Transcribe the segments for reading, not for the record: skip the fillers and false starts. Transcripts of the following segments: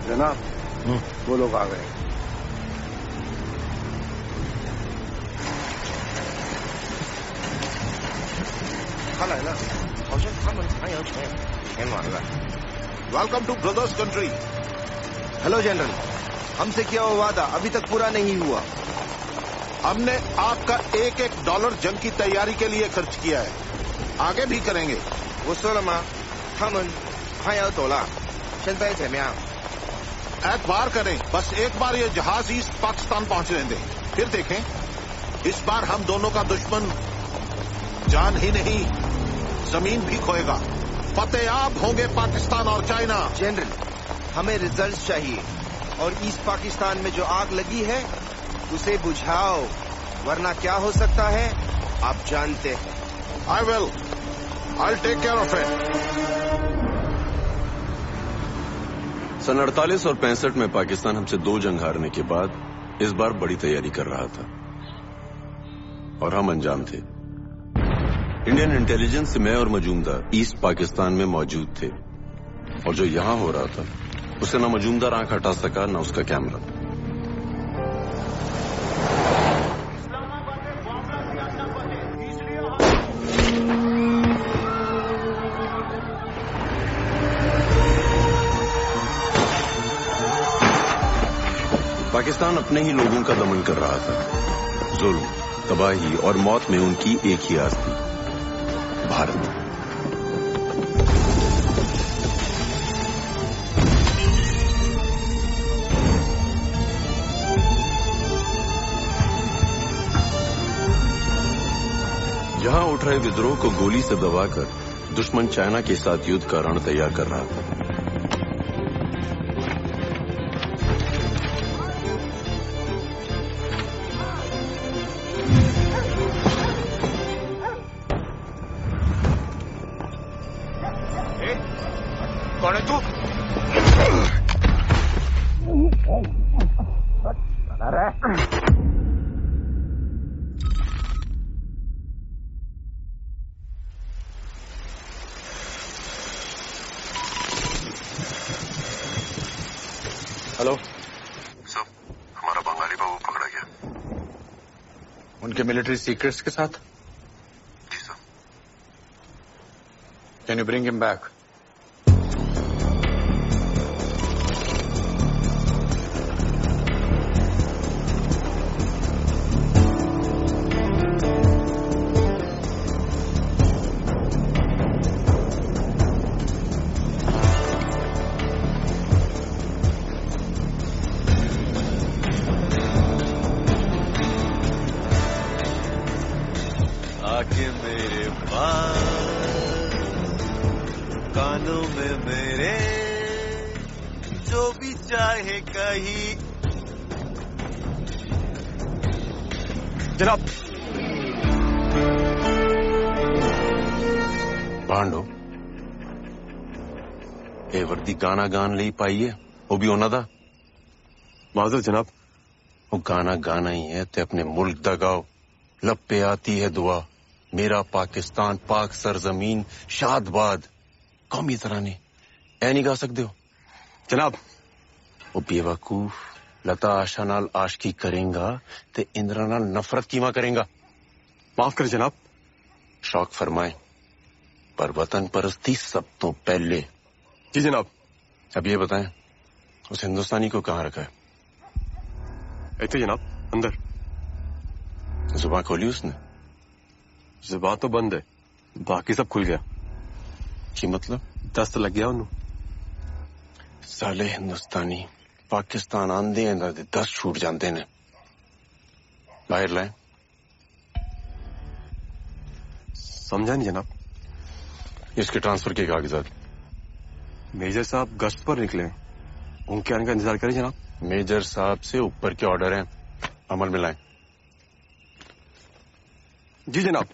जनाब, वो लोग आ गए। Welcome two brothers country. Hello general, हमसे किया हुआ वादा अभी तक पूरा नहीं हुआ। हमने आपका एक एक डॉलर जंग की तैयारी के लिए खर्च किया है, आगे भी करेंगे। वो सोलमा, हम एतबार करें, बस एक बार ये जहाज ईस्ट पाकिस्तान पहुंचने दें, फिर देखें। इस बार हम दोनों का दुश्मन जान ही नहीं जमीन भी खोएगा। फतेहाब होंगे पाकिस्तान और चाइना। जनरल, हमें रिजल्ट चाहिए और ईस्ट पाकिस्तान में जो आग लगी है उसे बुझाओ, वरना क्या हो सकता है आप जानते हैं। I'll take care of it. सन 48 और 65 में पाकिस्तान हमसे 2 जंग हारने के बाद इस बार बड़ी तैयारी कर रहा था और हम अंजाम थे। इंडियन इंटेलिजेंस में और मजूमदार ईस्ट पाकिस्तान में मौजूद थे और जो यहां हो रहा था उसे ना मजूमदार आंख हटा सका ना उसका कैमरा। पाकिस्तान अपने ही लोगों का दमन कर रहा था। जुल्म, तबाही और मौत में उनकी एक ही आस थी, भारत। जहां उठ रहे विद्रोह को गोली से दबाकर दुश्मन चाइना के साथ युद्ध का रण तैयार कर रहा था। कौन है तू? हेलो सब, हमारा बंगाली बाबू पकड़ा गया। उनके मिलिट्री सीक्रेट्स के साथ? जी sir. Can you bring him back? आके मेरे पास कानों में मेरे जो भी चाहे कहीं। जनाब, भांडो ए वर्दी गाना गान ली पाई है, वो भी होना था। माजर जनाब, वो गाना गाना ही है ते अपने मुल्क दा गाओ। लब पे आती है दुआ, मेरा पाकिस्तान पाक सरजमीन शादबाद। कौमी तरह ने ऐ नहीं गा सकते हो जनाब। वो बेवकूफ लता आशा नाल आशकी करेंगा ते इंद्रा नाल नफरत कीमा करेंगा। माफ कर जनाब। शौक फरमाए, पर वतन परस्ती सब तो पहले। जी जनाब। अब ये बताएं, उस हिंदुस्तानी को कहाँ रखा है? ऐसे जनाब, अंदर। जुबान खोली उसने? जुबान तो बंद है, बाकी सब खुल गया। की मतलब? दस्त लग गया उन्होंने। साले हिंदुस्तानी पाकिस्तान आंदे हैं, 10 छूट जाते ने। बाहर लाए। समझा नहीं जनाब। इसके ट्रांसफर के कागजात। मेजर साहब गश्त पर निकले, उनके आने का इंतजार करें जनाब। मेजर साहब से ऊपर के ऑर्डर हैं, अमल में लाएं। जी जनाब।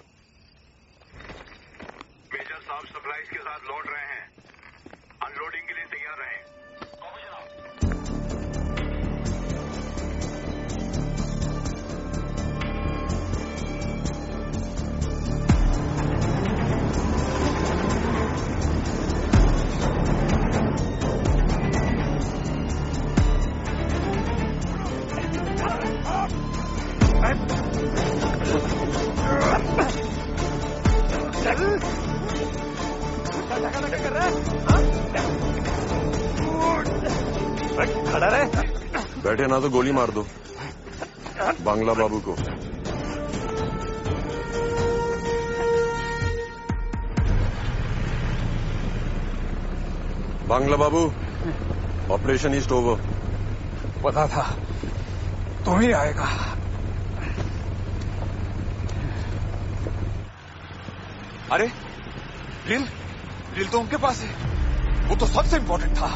मेजर साहब सप्लाईज के साथ लौट रहे हैं, अनलोडिंग के लिए तैयार रहें। खड़ा रहे। बैठे ना तो गोली मार दो बांग्ला बाबू को। बांग्ला बाबू, ऑपरेशन ईस्ट ओवर। पता था तुम ही आएगा। अरे ड्रिल तो उनके पास है, वो तो सबसे इंपॉर्टेंट था।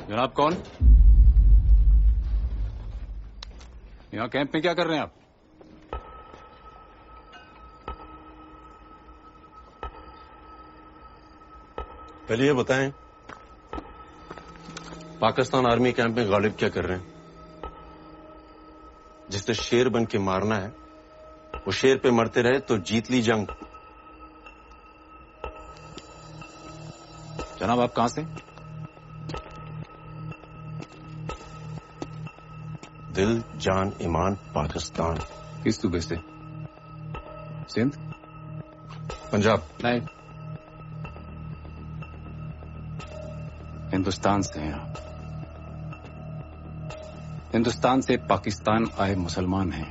जनाब कौन? यहाँ कैंप में क्या कर रहे हैं आप? पहले ये बताएं, पाकिस्तान आर्मी कैंप में गालिब क्या कर रहे हैं? जिसने शेर बन के मारना है वो शेर पे मरते रहे तो जीत ली जंग। जनाब आप कहां से? दिल जान ईमान पाकिस्तान। किस सूबे से? सिंध? पंजाब। नहीं, हिंदुस्तान से हैं आप। हिंदुस्तान से पाकिस्तान आए मुसलमान हैं,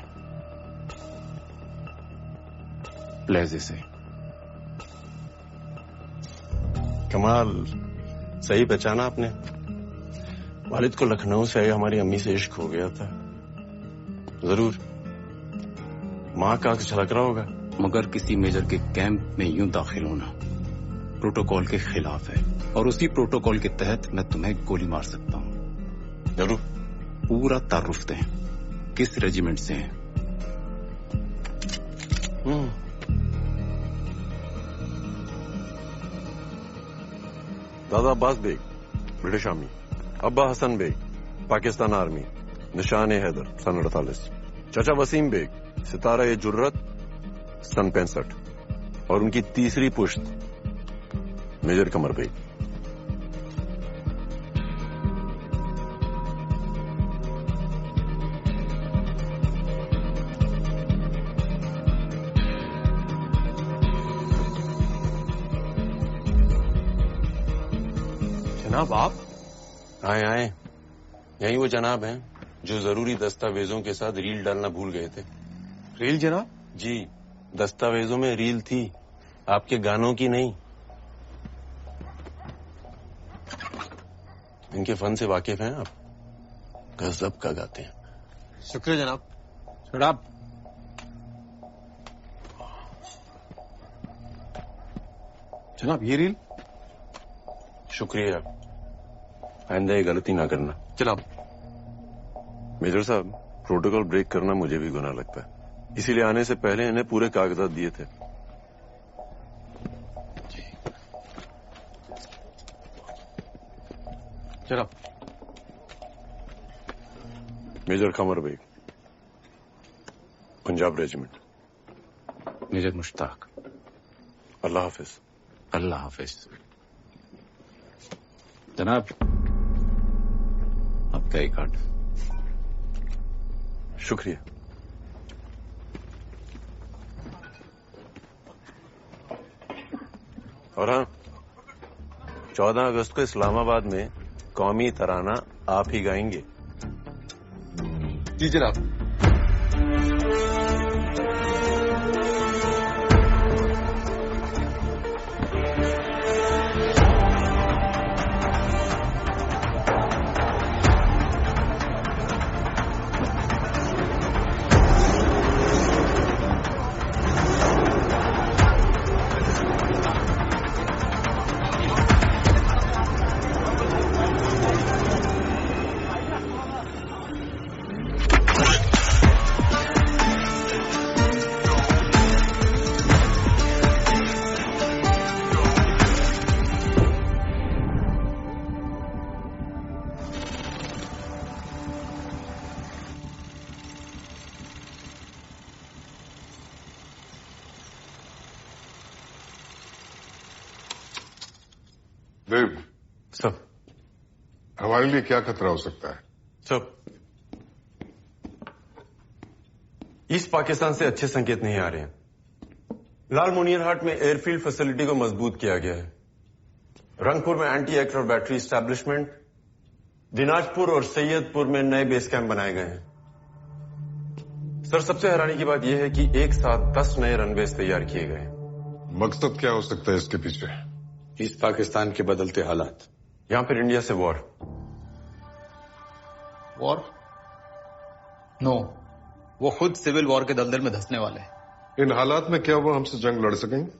लहजे से। कमाल, सही पहचाना आपने। वालिद को लखनऊ से आई हमारी अम्मी से इश्क हो गया था। जरूर माँ का आंख झलक रहा होगा। मगर किसी मेजर के कैंप में यूं दाखिल होना प्रोटोकॉल के खिलाफ है, और उसी प्रोटोकॉल के तहत मैं तुम्हें गोली मार सकता हूं। जरूर। पूरा तारुफ दें, किस रेजिमेंट से हैं? दादा अब्बास बेग, ब्रिटिश आर्मी। अब्बा हसन बेग, पाकिस्तान आर्मी, निशान हैदर, सन 48। चाचा वसीम बेग, सितारा जुर्रत, सन 65। और उनकी तीसरी पुश्त मेजर कमर बेग। जनाब आप? आए आए, यही वो जनाब हैं जो जरूरी दस्तावेजों के साथ रील डालना भूल गए थे। रील जनाब? जी, दस्तावेजों में रील थी, आपके गानों की नहीं। इनके फन से वाकिफ हैं आप? गजब का गाते हैं। शुक्रिया जनाब। जनाब, जनाब ये रील? शुक्रिया, आइंदा ये गलती ना करना। जनाब। मेजर साहब, प्रोटोकॉल ब्रेक करना मुझे भी गुनाह लगता है, इसीलिए आने से पहले इन्हें पूरे कागजात दिए थे। जनाब। Major Qamar Baig, Punjab regiment. Major Mushtaq. अल्लाह हाफिज। अल्लाह हाफिज। जनाब, आपका एक कार्ड। शुक्रिया। और हाँ, 14 अगस्त को इस्लामाबाद में कौमी तराना आप ही गाएंगे। जी जनाब। देव, सब हमारे लिए क्या खतरा हो सकता है? सब ईस्ट पाकिस्तान से अच्छे संकेत नहीं आ रहे हैं। लाल मोनियरहाट में एयरफील्ड फैसिलिटी को मजबूत किया गया है। रंगपुर में anti aircraft battery establishment, Dinajpur और सैयदपुर में नए बेस कैंप बनाए गए हैं। सर, सबसे हैरानी की बात यह है कि एक साथ 10 नए रनवेज तैयार किए गए हैं। मकसद क्या हो सकता है इसके पीछे? ईस्ट पाकिस्तान के बदलते हालात, यहां पर इंडिया से वॉर। वॉर? नो, वो खुद सिविल वॉर के दलदल में धंसने वाले हैं। इन हालात में क्या वो हमसे जंग लड़ सकेंगे?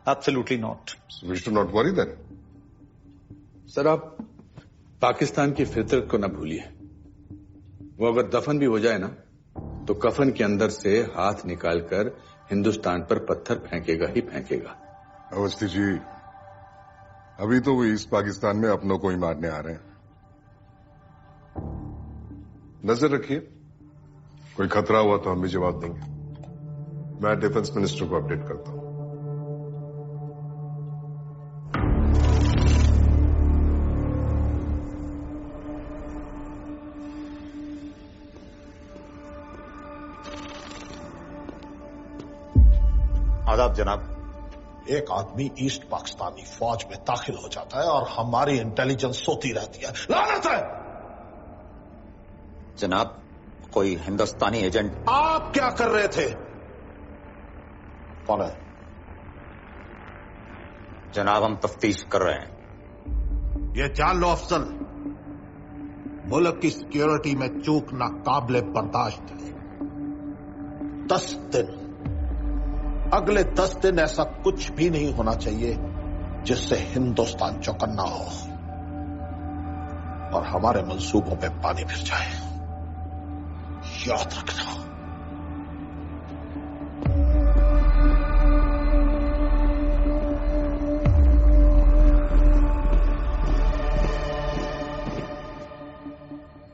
Absolutely not. We should not worry then. Sir, आप पाकिस्तान की फितरत को न भूलिए। वो अगर दफन भी हो जाए ना, तो कफन के अंदर से हाथ निकालकर हिंदुस्तान पर पत्थर फेंकेगा ही फेंकेगा। अवस्थी जी, अभी तो वो ईस्ट पाकिस्तान में अपनों को ही मारने आ रहे हैं। नजर रखिए, कोई खतरा हुआ तो हम भी जवाब देंगे। मैं डिफेंस मिनिस्टर को अपडेट करता हूं। आदाब जनाब। एक आदमी ईस्ट पाकिस्तानी फौज में दाखिल हो जाता है और हमारी इंटेलिजेंस सोती रहती है। लानत है! जनाब, कोई हिंदुस्तानी एजेंट। आप क्या कर रहे थे? कौन है? जनाब, हम तफ्तीश कर रहे हैं। ये जान लो अफजल, मुल्क की सिक्योरिटी में चूक नाकाबिले बर्दाश्त है। 10 दिन, अगले 10 दिन ऐसा कुछ भी नहीं होना चाहिए जिससे हिंदुस्तान चौकन्ना हो और हमारे मंसूबों पे पानी फिर जाए। याद रखना।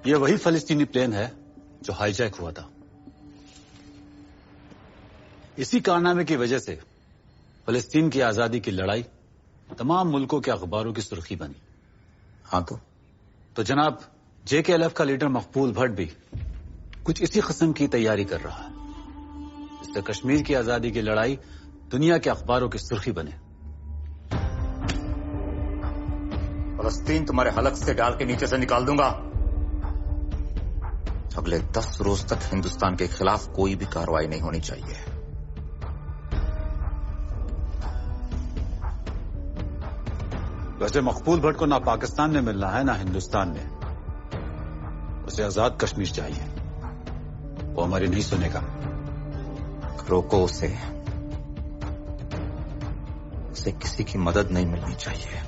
यह वही फलस्तीनी प्लेन है जो हाईजैक हुआ था। इसी कारनामे की वजह से फलस्तीन की आजादी की लड़ाई तमाम मुल्कों के अखबारों की सुर्खी बनी। हाँ तो जनाब JKLF का लीडर मकबूल भट्ट भी कुछ इसी किस्म की तैयारी कर रहा है, इससे कश्मीर की आजादी की लड़ाई दुनिया के अखबारों की सुर्खी बने। फलस्तीन तुम्हारे हलक से डाल के नीचे से निकाल दूंगा। अगले 10 रोज तक हिंदुस्तान के खिलाफ कोई भी कार्रवाई नहीं होनी चाहिए। वैसे मकबूल भट्ट को ना पाकिस्तान में मिलना है ना हिंदुस्तान में, उसे आजाद कश्मीर चाहिए। वो हमारी नहीं सुनेगा। रोको उसे किसी की मदद नहीं मिलनी चाहिए।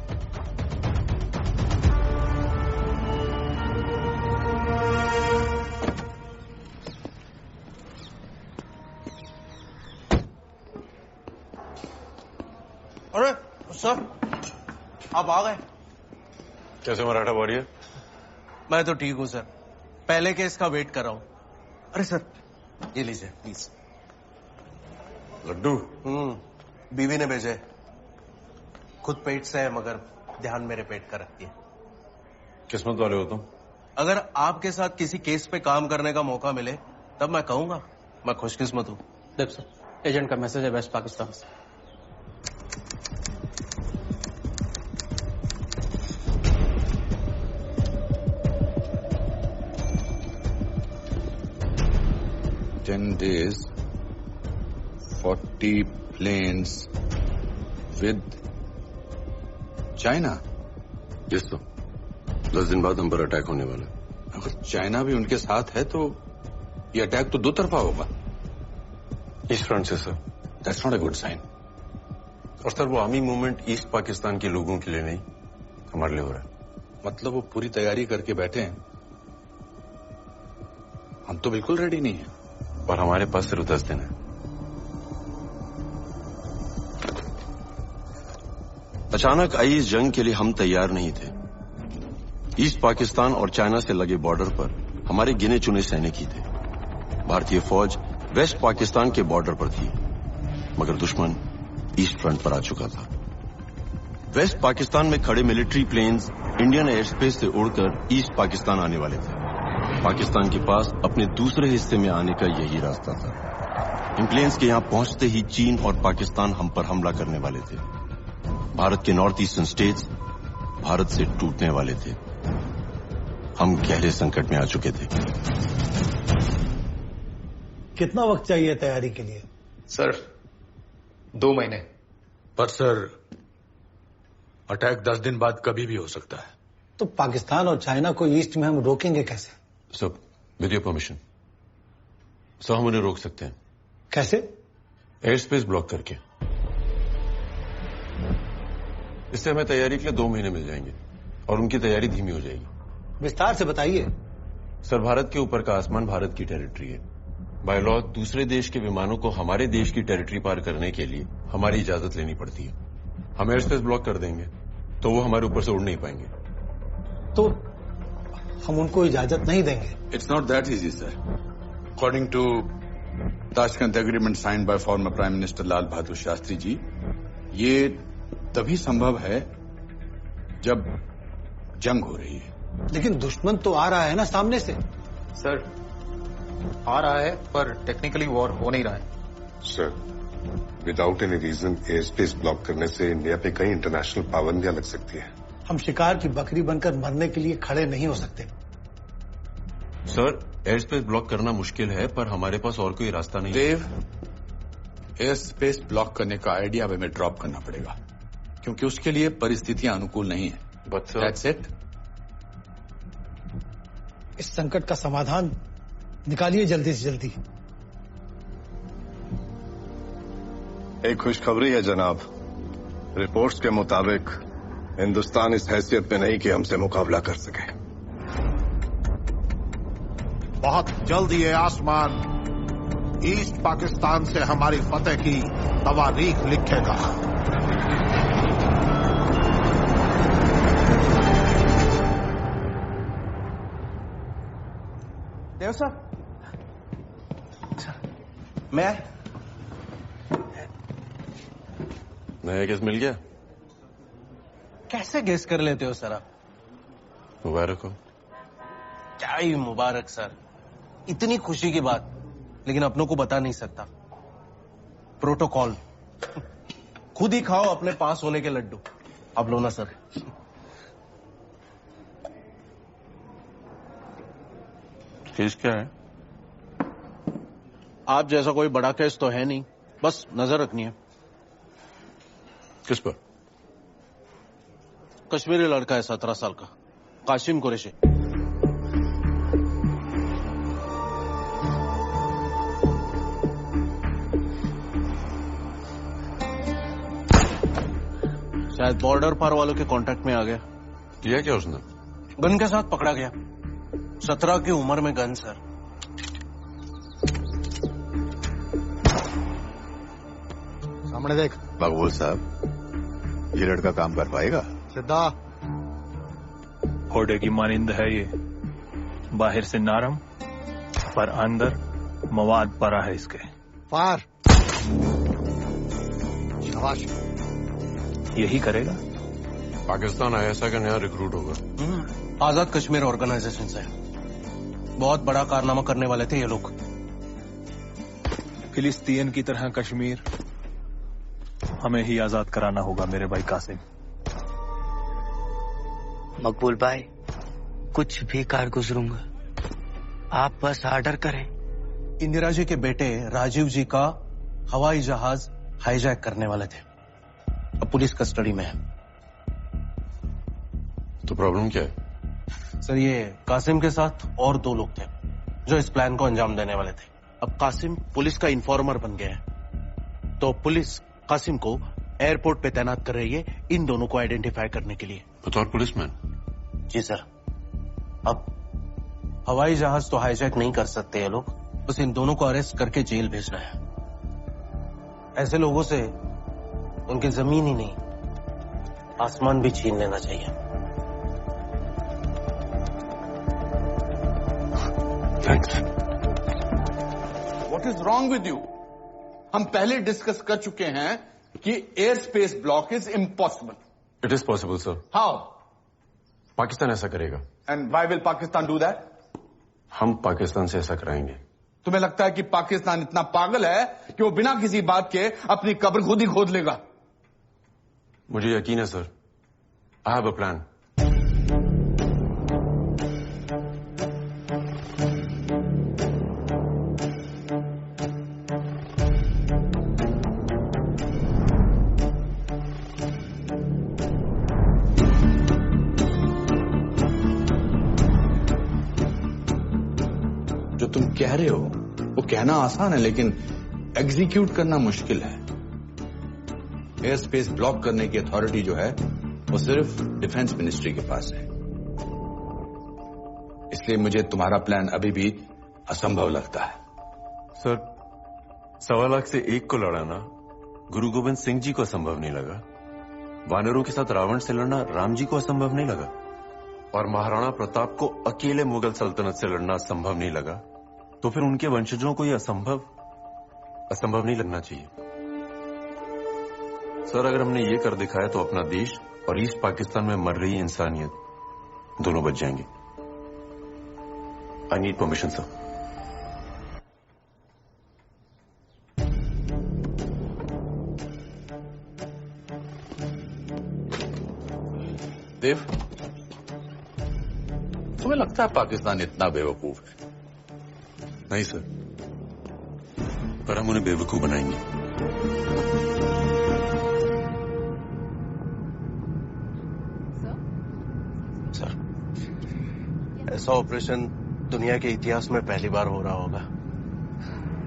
अरे सर, आप आ गए। कैसे मराठा वॉरियर? मैं तो ठीक हूं सर, पहले केस का वेट कर रहा हूं। अरे सर ये लीजिए प्लीज। लड्डू? बीवी ने भेजे। खुद पेट से है मगर ध्यान मेरे पेट का रखती है। किस्मत वाले हो तुम। अगर आपके साथ किसी केस पे काम करने का मौका मिले तब मैं कहूंगा मैं खुशकिस्मत हूं। देख सर, एजेंट का मैसेज है वेस्ट पाकिस्तान से। days, 40 planes with China. Yes तो 10 दिन बाद हम पर अटैक होने वाला है। अगर चाइना भी उनके साथ है तो ये अटैक तो दो तरफा होगा। ईस्ट फ्रंट से sir. That's not a good sign. और सर वो आर्मी मूवमेंट ईस्ट पाकिस्तान के लोगों के लिए नहीं, हमारे लिए हो रहा है। मतलब वो पूरी तैयारी करके बैठे हैं, हम तो बिल्कुल रेडी नहीं है। और हमारे पास सिर्फ 10 दिन है। अचानक आई इस जंग के लिए हम तैयार नहीं थे। ईस्ट पाकिस्तान और चाइना से लगे बॉर्डर पर हमारे गिने चुने सैनिक ही थे। भारतीय फौज वेस्ट पाकिस्तान के बॉर्डर पर थी, मगर दुश्मन ईस्ट फ्रंट पर आ चुका था। वेस्ट पाकिस्तान में खड़े military planes Indian air space से उड़कर ईस्ट पाकिस्तान आने वाले थे। पाकिस्तान के पास अपने दूसरे हिस्से में आने का यही रास्ता था। इन प्लेन्स के यहां पहुंचते ही चीन और पाकिस्तान हम पर हमला करने वाले थे। भारत के नॉर्थ ईस्टर्न स्टेट्स भारत से टूटने वाले थे। हम गहरे संकट में आ चुके थे। कितना वक्त चाहिए तैयारी के लिए? सर 2 महीने। पर सर अटैक 10 दिन बाद कभी भी हो सकता है। तो पाकिस्तान और चाइना को ईस्ट में हम रोकेंगे कैसे? Sir with your permission sir, हम उन्हें रोक सकते हैं। कैसे? एयर स्पेस ब्लॉक करके। इससे हमें तैयारी के लिए 2 महीने मिल जाएंगे और उनकी तैयारी धीमी हो जाएगी। विस्तार से बताइए। सर भारत के ऊपर का आसमान भारत की टेरिटरी है। बाय लॉ दूसरे देश के विमानों को हमारे देश की टेरिटरी पार करने के लिए हमारी इजाजत लेनी पड़ती है। हम एयर स्पेस ब्लॉक कर देंगे तो वो हमारे ऊपर से उड़ नहीं पाएंगे। तो हम उनको इजाजत नहीं देंगे? It's not that easy sir. According to Tashkent agreement signed by former prime minister Lal Bahadur Shastri ji, ये तभी संभव है जब जंग हो रही है। लेकिन दुश्मन तो आ रहा है ना सामने से। सर आ रहा है पर टेक्निकली वॉर हो नहीं रहा है। Sir without any reason air space block करने से इंडिया पे कई इंटरनेशनल पाबंदियां लग सकती है। हम शिकार की बकरी बनकर मरने के लिए खड़े नहीं हो सकते। सर एयर स्पेस ब्लॉक करना मुश्किल है पर हमारे पास और कोई रास्ता नहीं। देव, एयर स्पेस ब्लॉक करने का आइडिया हमें ड्रॉप करना पड़ेगा क्योंकि उसके लिए परिस्थितियां अनुकूल नहीं है। But that's it. इस संकट का समाधान निकालिए जल्दी से जल्दी। एक खुशखबरी है जनाब। रिपोर्ट्स के मुताबिक हिंदुस्तान इस हैसियत में नहीं कि हमसे मुकाबला कर सके। बहुत जल्द ये आसमान ईस्ट पाकिस्तान से हमारी फतेह की तवारीख लिखेगा। देव साहब, मैं नया केस मिल गया? कैसे गेस कर लेते हो सर आप? मुबारक हो। क्या ही मुबारक सर, इतनी खुशी की बात, लेकिन अपनों को बता नहीं सकता। प्रोटोकॉल खुद ही खाओ अपने पास होने के लड्डू। अब लो ना सर। केस क्या है? आप जैसा कोई बड़ा केस तो है नहीं, बस नजर रखनी है। किस पर? कश्मीरी लड़का है 17 साल का, कासिम कुरैशी। शायद बॉर्डर पार वालों के कांटेक्ट में आ गया। किया क्या उसने? गन के साथ पकड़ा गया। 17 की उम्र में गन सर। सामने देख। मकबूल साहब, ये लड़का काम कर पाएगा? सिद्धा घोड़े की मानिंद है ये, बाहर से नरम पर अंदर मवाद पड़ा है इसके। फार। शाबाश। यही करेगा। पाकिस्तान आईएसआई का नया रिक्रूट होगा। आजाद कश्मीर ऑर्गेनाइजेशन से। बहुत बड़ा कारनामा करने वाले थे ये लोग। फिलिस्तीन की तरह कश्मीर हमें ही आजाद कराना होगा मेरे भाई कासिम। मकबूल भाई, कुछ भी कार गुजरूंगा, आप बस ऑर्डर करें। इंदिरा जी के बेटे राजीव जी का हवाई जहाज हाईजैक करने वाले थे, अब पुलिस कस्टडी में है। तो प्रॉब्लम क्या है? सर, ये कासिम के साथ और 2 लोग थे जो इस प्लान को अंजाम देने वाले थे। अब कासिम पुलिस का इन्फॉर्मर बन गया है, तो पुलिस कासिम को एयरपोर्ट पे तैनात कर रही है इन दोनों को आइडेंटिफाई करने के लिए। बतौर पुलिसमैन? जी सर। अब हवाई जहाज तो हाईजैक नहीं कर सकते ये लोग, बस इन दोनों को अरेस्ट करके जेल भेजना है। ऐसे लोगों से उनकी जमीन ही नहीं, आसमान भी छीन लेना चाहिए। Thanks. What is wrong with you? हम पहले डिस्कस कर चुके हैं कि air space block is impossible. It is possible sir. How? Pakistan ऐसा करेगा। And why will Pakistan do that? हम पाकिस्तान से ऐसा कराएंगे। तुम्हें लगता है कि पाकिस्तान इतना पागल है कि वो बिना किसी बात के अपनी कब्र खुद ही खोद लेगा? मुझे यकीन है sir. I have a plan. जो तुम कह रहे हो वो कहना आसान है, लेकिन एग्जीक्यूट करना मुश्किल है। एयर स्पेस ब्लॉक करने की अथॉरिटी जो है वो सिर्फ डिफेंस मिनिस्ट्री के पास है, इसलिए मुझे तुम्हारा प्लान अभी भी असंभव लगता है। सर, 1.25 लाख से 1 को लड़ाना गुरु गोविंद सिंह जी को असंभव नहीं लगा, वानरों के साथ रावण से लड़ना राम जी को असंभव नहीं लगा, और महाराणा प्रताप को अकेले मुगल सल्तनत से लड़ना संभव नहीं लगा, तो फिर उनके वंशजों को यह असंभव नहीं लगना चाहिए। सर, अगर हमने ये कर दिखाया तो अपना देश और ईस्ट पाकिस्तान में मर रही इंसानियत दोनों बच जाएंगे। I need permission sir. Dev, तुम्हें लगता है पाकिस्तान इतना बेवकूफ है? नहीं सर, पर हम उन्हें बेवकूफ बनाएंगे। सर, ऐसा ऑपरेशन दुनिया के इतिहास में पहली बार हो रहा होगा,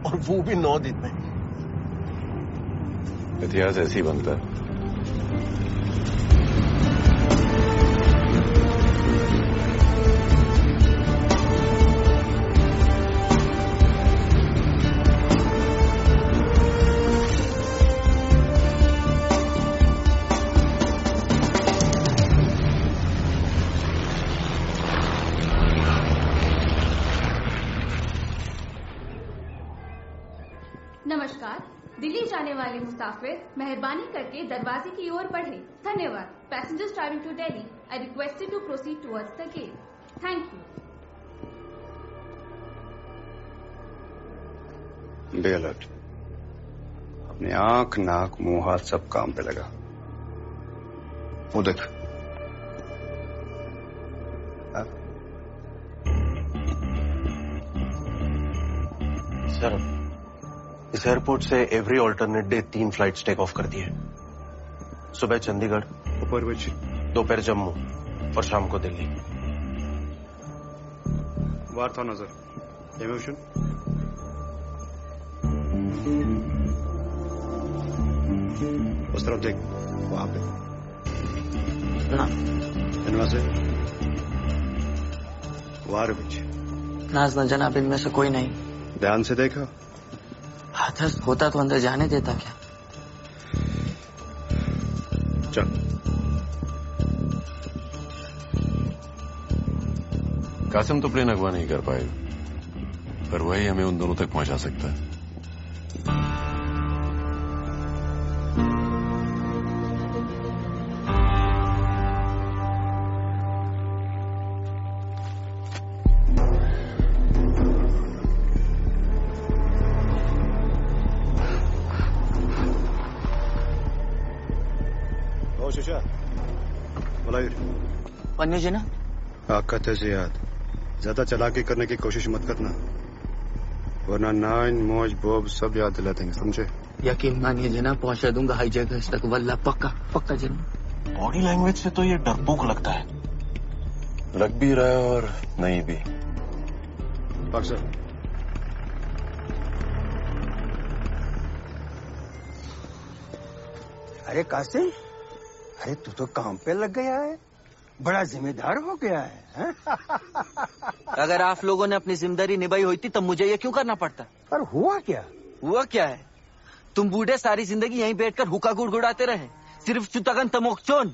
और वो भी 9 दिन में। इतिहास ऐसे ही बनता है। नमस्कार, दिल्ली जाने आने वाले मुसाफिर मेहरबानी करके दरवाजे की ओर बढ़े। धन्यवाद। Passengers travelling to Delhi I requested to proceed towards the gate. Thank you. Be alert. अपने आंख, नाक, मुंह, हाथ सब काम पे लगा। वो देख। सर, इस एयरपोर्ट से every alternate day 3 flights take off कर दिए। सुबह चंडीगढ़, दोपहर जम्मू और शाम को दिल्ली। वार था नजर। इमोशन उस तरफ देख, वहां पे ना इनमें से वार पीछे नाज न जनाब, इनमें से कोई नहीं। ध्यान से देखा? हाथरस होता तो अंदर जाने देता क्या? चल। कासिम तो प्लेन अगवा नहीं कर पाएगा, पर वही हमें उन दोनों तक पहुंचा सकता है। पन्नू जी ना, आग का तेज याद, ज्यादा चालाकी करने की कोशिश मत करना, वरना नाइन, मौज, बोब सब याद दिला देंगे, समझे? यकीन मानिए जनाब, पहुंचा दूंगा हाई जगह तक, वल्ला पक्का पक्का जनाब। बॉडी लैंग्वेज से तो ये डरपोक लगता है। लग भी रहा है और नहीं भी। अक्सर अरे कासिम, अरे तू तो काम पे लग गया है, बड़ा जिम्मेदार हो गया है। अगर आप लोगों ने अपनी जिम्मेदारी निभाई होती तब मुझे ये क्यों करना पड़ता? पर हुआ क्या? हुआ क्या है? तुम बूढ़े सारी जिंदगी यहीं बैठकर हुक्का गुड़गुड़ाते रहे, सिर्फ चुतगन तमोकचोन।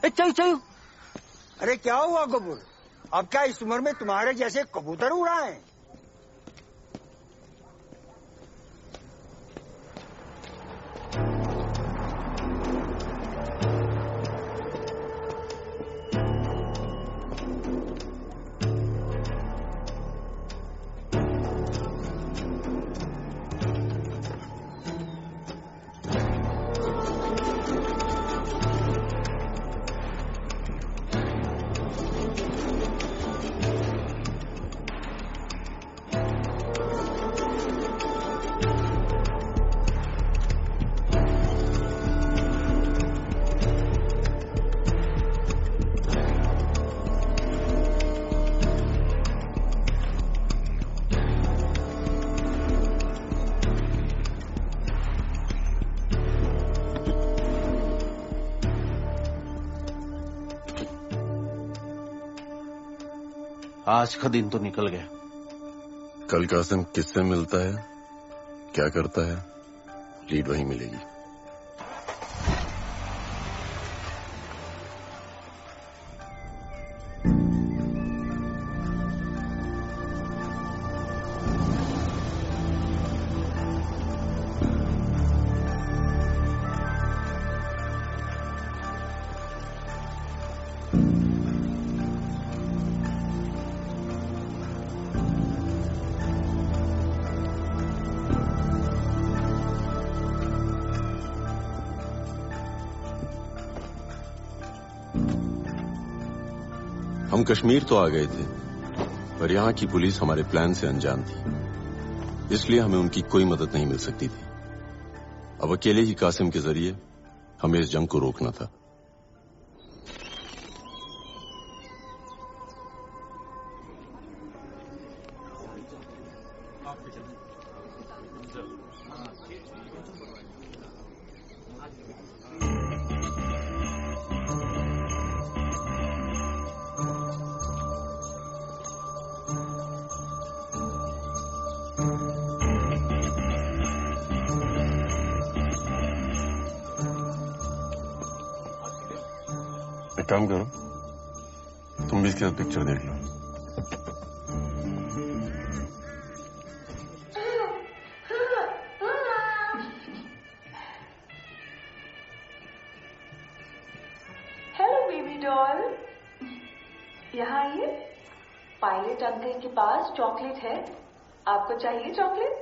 चयू अरे क्या हुआ कबूल? अब क्या इस उम्र में तुम्हारे जैसे कबूतर उड़ाए? आज का दिन तो निकल गया। कल कासिम किससे मिलता है, क्या करता है, लीड वहीं मिलेगी। हम कश्मीर तो आ गए थे, पर यहाँ की पुलिस हमारे प्लान से अनजान थी, इसलिए हमें उनकी कोई मदद नहीं मिल सकती थी। अब अकेले ही कासिम के जरिए हमें इस जंग को रोकना था। एक काम करो, तुम भी इसके साथ पिक्चर देख लो। बेबी डॉल, यहाँ आइए। पायलट अंकल के पास चॉकलेट है, आपको चाहिए चॉकलेट?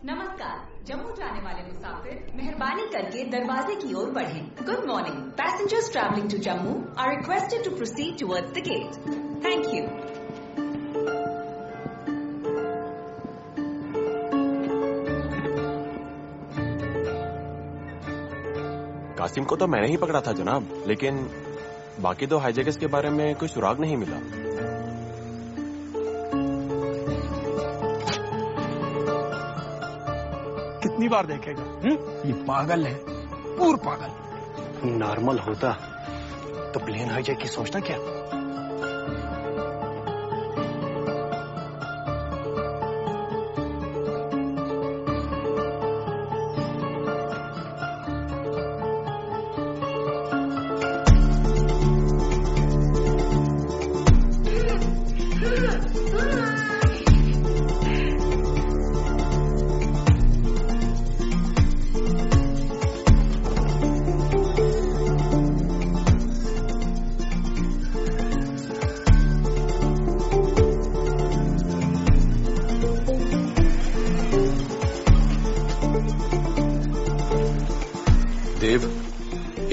नमस्कार, जम्मू जाने वाले मुसाफिर मेहरबानी करके दरवाजे की ओर बढ़ें। Good morning, passengers travelling to Jammu are requested to proceed towards the gate. Thank you. Qasim को तो मैंने ही पकड़ा था जनाब, लेकिन बाकी दो हाईजैकर्स के बारे में कोई सुराग नहीं मिला। कितनी बार देखेगा? ये पागल है, पूर्ण पागल। नॉर्मल होता तो प्लेन हाईजैक की सोचना क्या?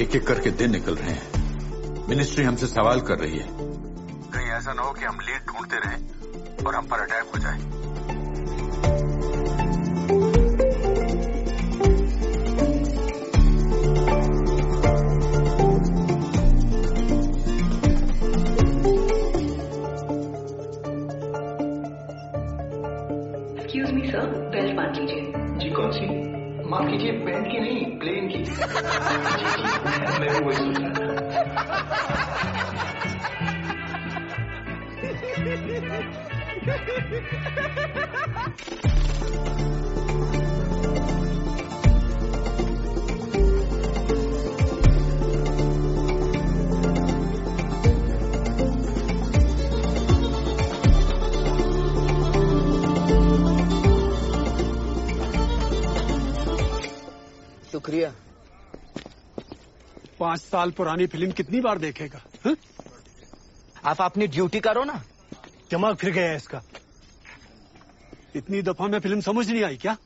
एक एक करके दिन निकल रहे हैं। मिनिस्ट्री हमसे सवाल कर रही है, कहीं ऐसा ना हो कि हम लीड ढूंढते रहें और हम पर अटैक हो जाए। एक्सक्यूज मी सर, बेल्ट बांध लीजिए। जी कौन सी? माफ कीजिए, बैंड की नहीं, प्लेन की। मैं भी वही सोच रहा शुक्रिया। 5 साल पुरानी फिल्म कितनी बार देखेगा? हा? आप अपनी ड्यूटी करो ना। दिमाग फिर गया इसका। इतनी दफा में फिल्म समझ नहीं आई क्या?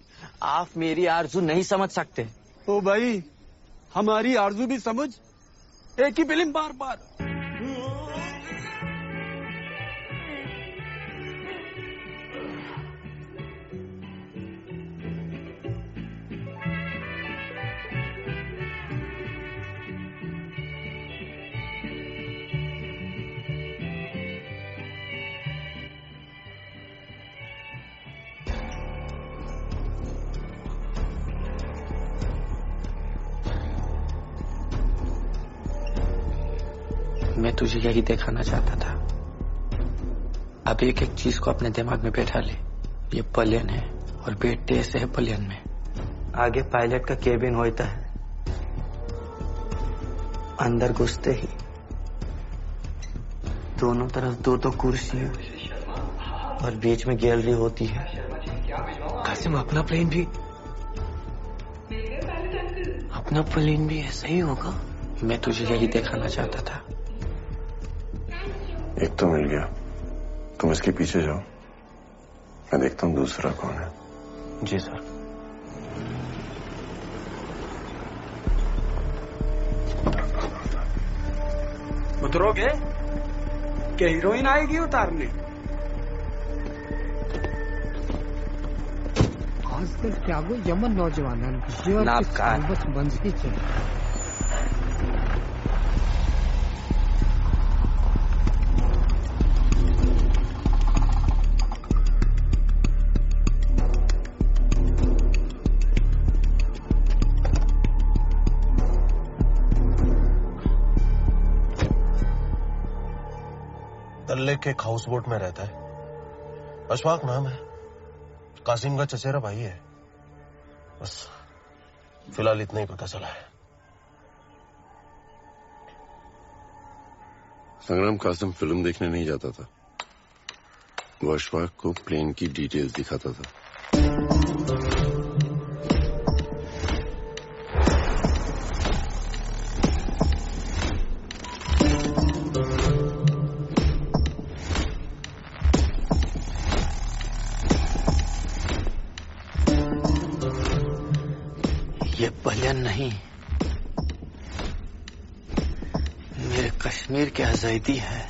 आप मेरी आरज़ू नहीं समझ सकते। ओ भाई, हमारी आरज़ू भी समझ। एक ही फिल्म बार बार। मैं तुझे यही दिखाना चाहता था। अब एक एक चीज को अपने दिमाग में बैठा ले। ये प्लेन है और बैठते ऐसे है प्लेन में। आगे पायलट का केबिन होता है, अंदर घुसते ही दोनों तरफ दो कुर्सी और बीच में गैलरी होती है। कासिम, अपना प्लेन भी ऐसा ही होगा। मैं तुझे यही दिखाना चाहता था। एक तो मिल गया, तुम इसके पीछे जाओ, मैं देखता हूँ दूसरा कौन है। जी सर। उतरोगे क्या? हीरोइन आएगी उतारने। आजकल क्या वो यमन नौजवान बस बंद ही चले। डल लेक के एक हाउस बोट में रहता है। अशफाक नाम है, कासिम का चचेरा भाई है। बस फिलहाल इतना ही पता चला है। संग्राम कासिम फिल्म देखने नहीं जाता था, वो अशफाक को प्लेन की डिटेल्स दिखाता था। नहीं, मेरे कश्मीर की आजादी है।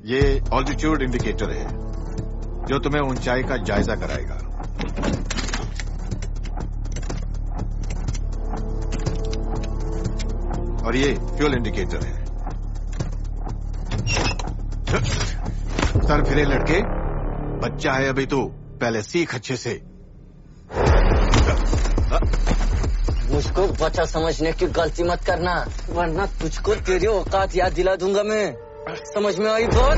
ये ऑल्टीट्यूड इंडिकेटर है जो तुम्हें ऊंचाई का जायजा कराएगा। और ये फ्यूल इंडिकेटर है। सर फिरे लड़के, बच्चा है अभी तो, पहले सीख अच्छे से। मुझको बच्चा समझने की गलती मत करना, वरना तुझको तेरी औकात याद दिला दूंगा मैं। समझ में आई बात?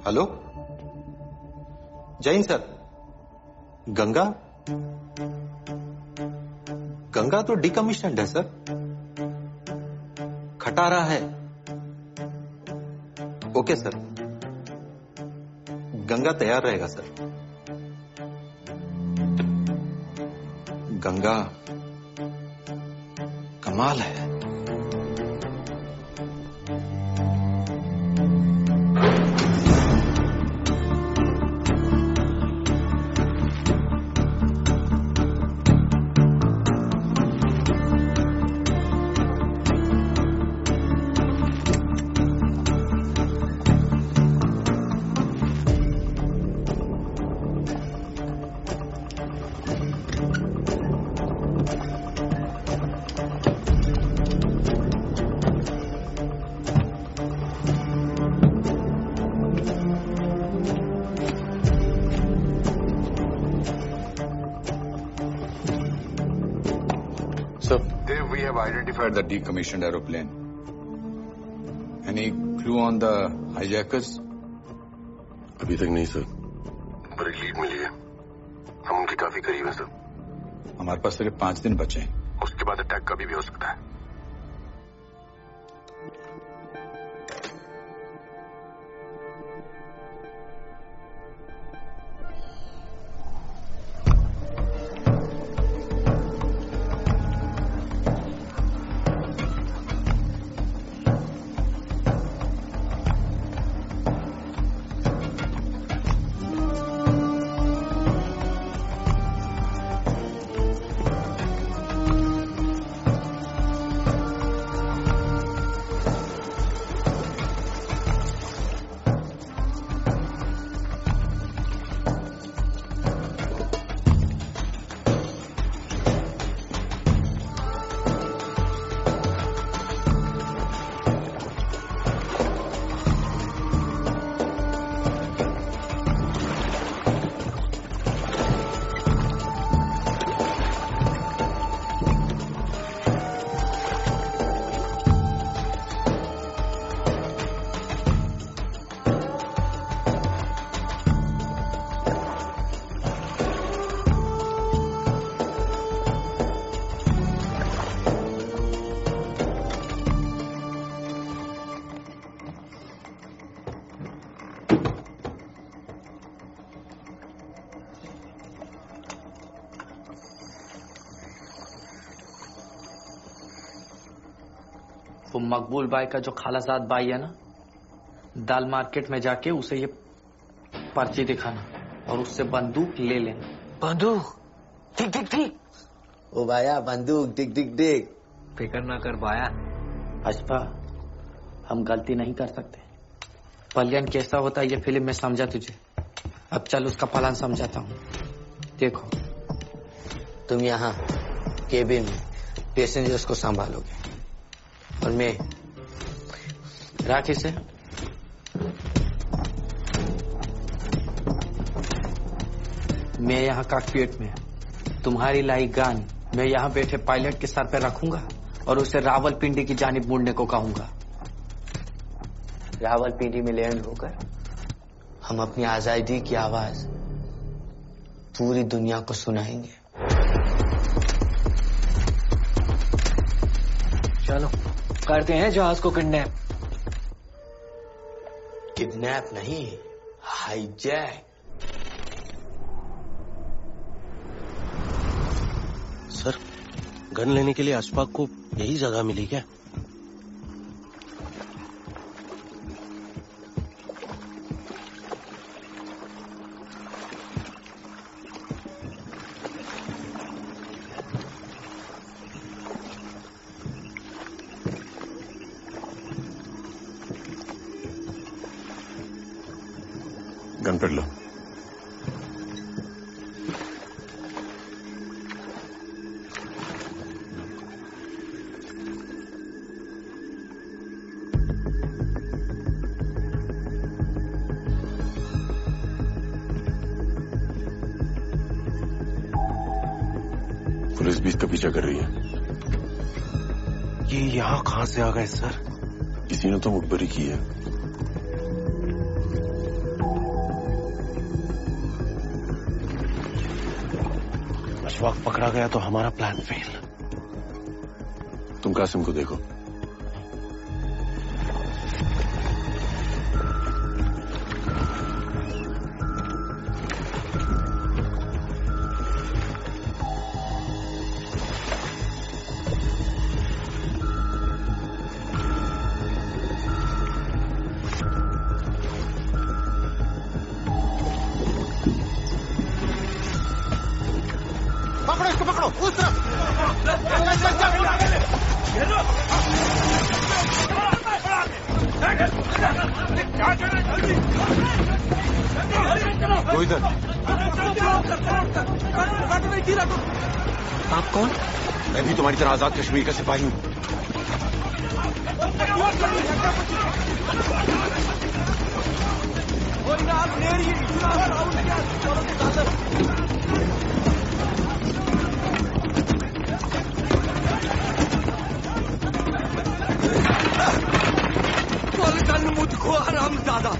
Hello, Jain sir. गंगा तो डिकमीशन्ड है सर, खटारा है। ओके सर, गंगा तैयार रहेगा सर। गंगा कमाल है। The decommissioned aeroplane. Any clue on the hijackers? अभी तक नहीं सर, पर एक लीड मिली है। हम उनके काफी करीब हैं सर। हमारे पास सिर्फ 5 दिन बचे हैं। उसके बाद अटैक कभी भी हो सकता है। वो मकबूल भाई का जो खालाजाद भाई है ना, दाल मार्केट में जाके उसे ये पर्ची दिखाना और उससे बंदूक ले लेना। बंदूक? ठीक ठीक ठीक। ओ भाया, बंदूक ठीक ठीक ठीक। फिक्र ना कर भाया। अशफा, हम गलती नहीं कर सकते। पलियन कैसा होता है ये फिल्म में समझा तुझे। अब चल उसका प्लान समझाता हूँ। देखो, तुम यहाँ केबिन में पैसेंजर्स को संभालोगे और मैं राखी से मैं यहाँ कॉकपिट में तुम्हारी लाई गन मैं यहाँ बैठे पायलट के सर पे रखूंगा और उसे रावलपिंडी की जानिब मुड़ने को कहूंगा। रावलपिंडी में लैंड होकर हम अपनी आजादी की आवाज पूरी दुनिया को सुनाएंगे। चलो करते हैं जहाज को किडनैप। किडनैप नहीं, हाईजैक। सर, गन लेने के लिए अशफाक को यही जगह मिली क्या? गन पकड़ लो। पुलिस भी इसका पीछा कर रही है। ये यहाँ कहां से आ गए सर? किसी ने तो मुखबरी की है। अशफाक पकड़ा गया तो हमारा प्लान फेल। तुम कासिम को देखो। पकड़ो इसको, पकड़ो उस तरफ। वो इधर। आप कौन? मैं भी तुम्हारी तरह आजाद कश्मीर का सिपाही हूँ। मुझको आराम दादा।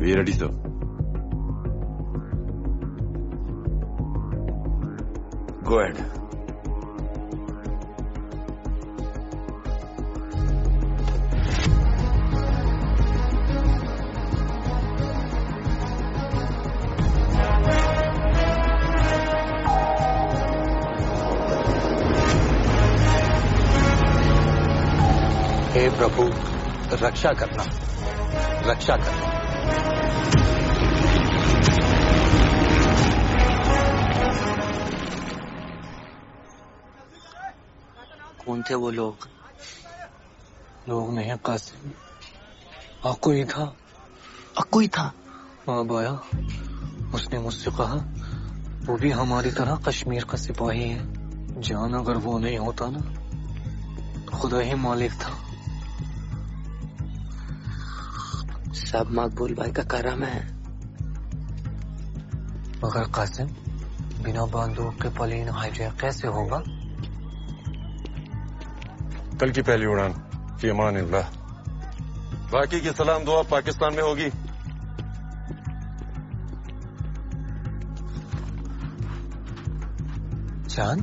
We ready sir. Go ahead. हे प्रभु, रक्षा करना, रक्षा करना। कौन थे वो लोग? लोग नहीं कासिम, अक्कू ही था। अक्कू ही था? हाँ बाया, उसने मुझसे कहा वो भी हमारी तरह कश्मीर का सिपाही है। जान अगर वो नहीं होता ना तो खुदा ही मालिक था। सब मकबूल भाई का करम है। मगर कासिम, बिना बंदूक के प्लेन हाईजैक कैसे होगा? कल की पहली उड़ान फी अमानिल्लाह। बाकी की सलाम दुआ पाकिस्तान में होगी। जान,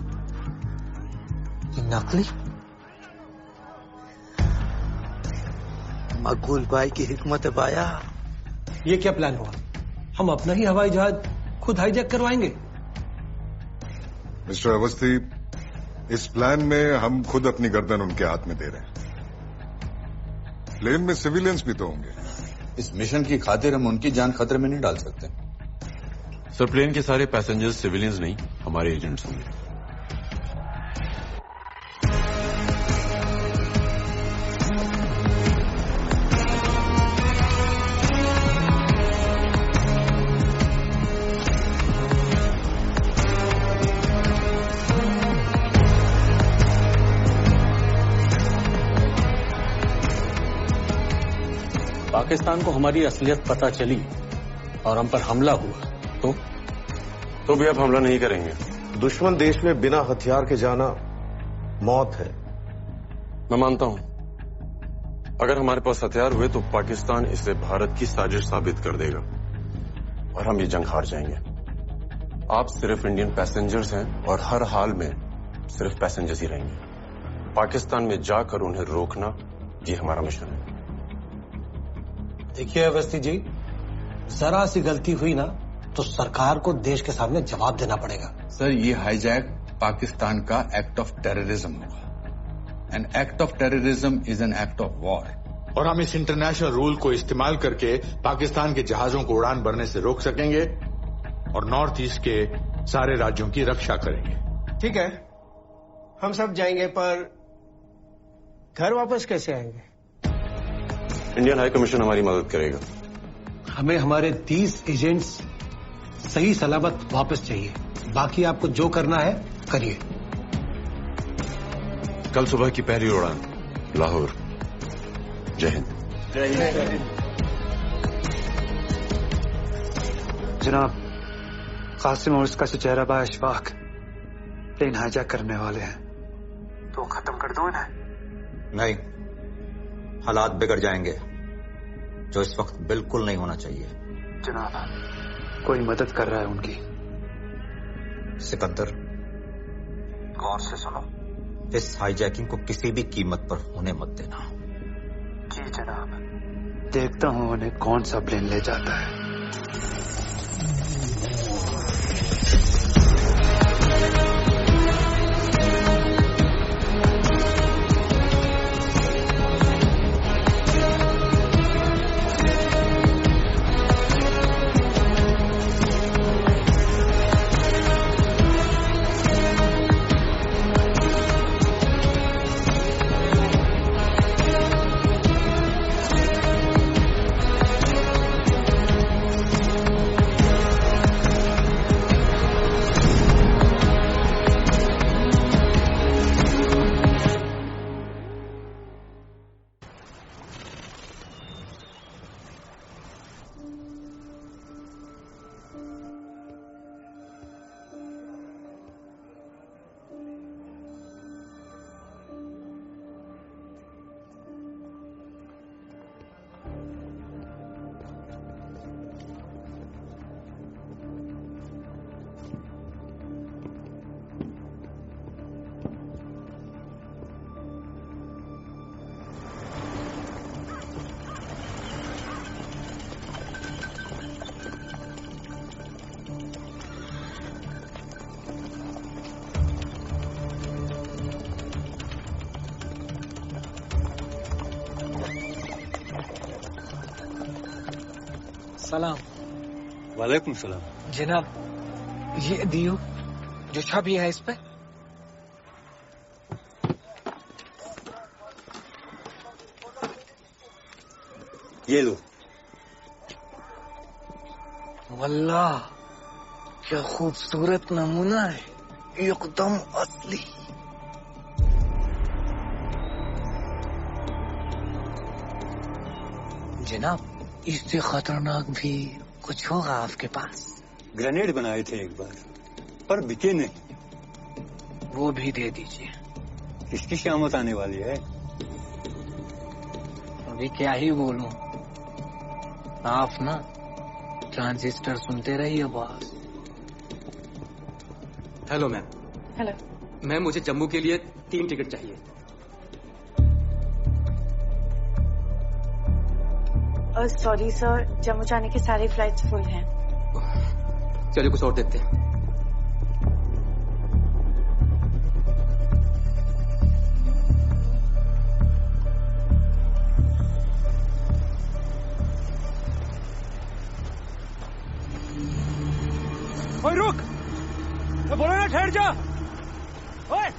ये नकली? मकबूल भाई की हिकमत है बाया। ये क्या प्लान हुआ? हम अपना ही हवाई जहाज खुद हाईजैक करवाएंगे? मिस्टर अवस्थी, इस प्लान में हम खुद अपनी गर्दन उनके हाथ में दे रहे हैं। प्लेन में सिविलियंस भी तो होंगे। इस मिशन की खातिर हम उनकी जान खतरे में नहीं डाल सकते। सर, प्लेन के सारे पैसेंजर्स सिविलियंस नहीं, हमारे एजेंट्स होंगे। पाकिस्तान को हमारी असलियत पता चली और हम पर हमला हुआ तो भी अब हमला नहीं करेंगे। दुश्मन देश में बिना हथियार के जाना मौत है। मैं मानता हूं, अगर हमारे पास हथियार हुए तो पाकिस्तान इसे भारत की साजिश साबित कर देगा और हम ये जंग हार जाएंगे। आप सिर्फ इंडियन पैसेंजर्स हैं और हर हाल में सिर्फ पैसेंजर्स ही रहेंगे। पाकिस्तान में जाकर उन्हें रोकना, ये हमारा मिशन है। देखिए अवस्थी जी, जरा सी गलती हुई ना तो सरकार को देश के सामने जवाब देना पड़ेगा। सर, ये हाईजैक पाकिस्तान का एक्ट ऑफ टेररिज्म होगा। An act of terrorism is an act of war. और हम इस इंटरनेशनल रूल को इस्तेमाल करके पाकिस्तान के जहाजों को उड़ान भरने से रोक सकेंगे और नॉर्थ ईस्ट के सारे राज्यों की रक्षा करेंगे। ठीक है, हम सब जाएंगे, पर घर वापस कैसे आएंगे? इंडियन हाई कमीशन हमारी मदद करेगा। हमें हमारे 30 एजेंट्स सही सलामत वापस चाहिए। बाकी आपको जो करना है करिए। कल सुबह की पहली उड़ान लाहौर। जय हिंद। जनाब, कासिम और उसका चचेरा भाई अशफाक प्लेन हाईजैक करने वाले हैं, तो खत्म कर दो इन्हें। नहीं, हालात बिगड़ जाएंगे, जो इस वक्त बिल्कुल नहीं होना चाहिए। जनाब, कोई मदद कर रहा है उनकी। सिकंदर, गौर से सुनो, इस हाईजैकिंग को किसी भी कीमत पर होने मत देना। जी जनाब, देखता हूं उन्हें कौन सा प्लेन ले जाता है। सलाम। वालेकुम सलाम। जनाब, ये दियो जो छवि है इस पे। ये लो। वल्लाह क्या खूबसूरत नमूना है, एकदम असली। जनाब, इससे खतरनाक भी कुछ होगा आपके पास? ग्रेनेड बनाए थे एक बार, पर बिके नहीं। वो भी दे दीजिए। किसकी शामत आने वाली है? अभी क्या ही बोलूं, आप ना ट्रांजिस्टर सुनते रहिए boss. Hello ma'am. Hello ma'am, मुझे जम्मू के लिए 3 टिकट चाहिए। सॉरी सर, जम्मू जाने की सारी फ्लाइट्स फुल हैं। चलिए कुछ और देखते हैं। ओए रुक, मैं बोला ना ठहर जा। ओए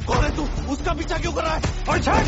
कौन है तू? उसका पीछा क्यों कर रहा है? और छठ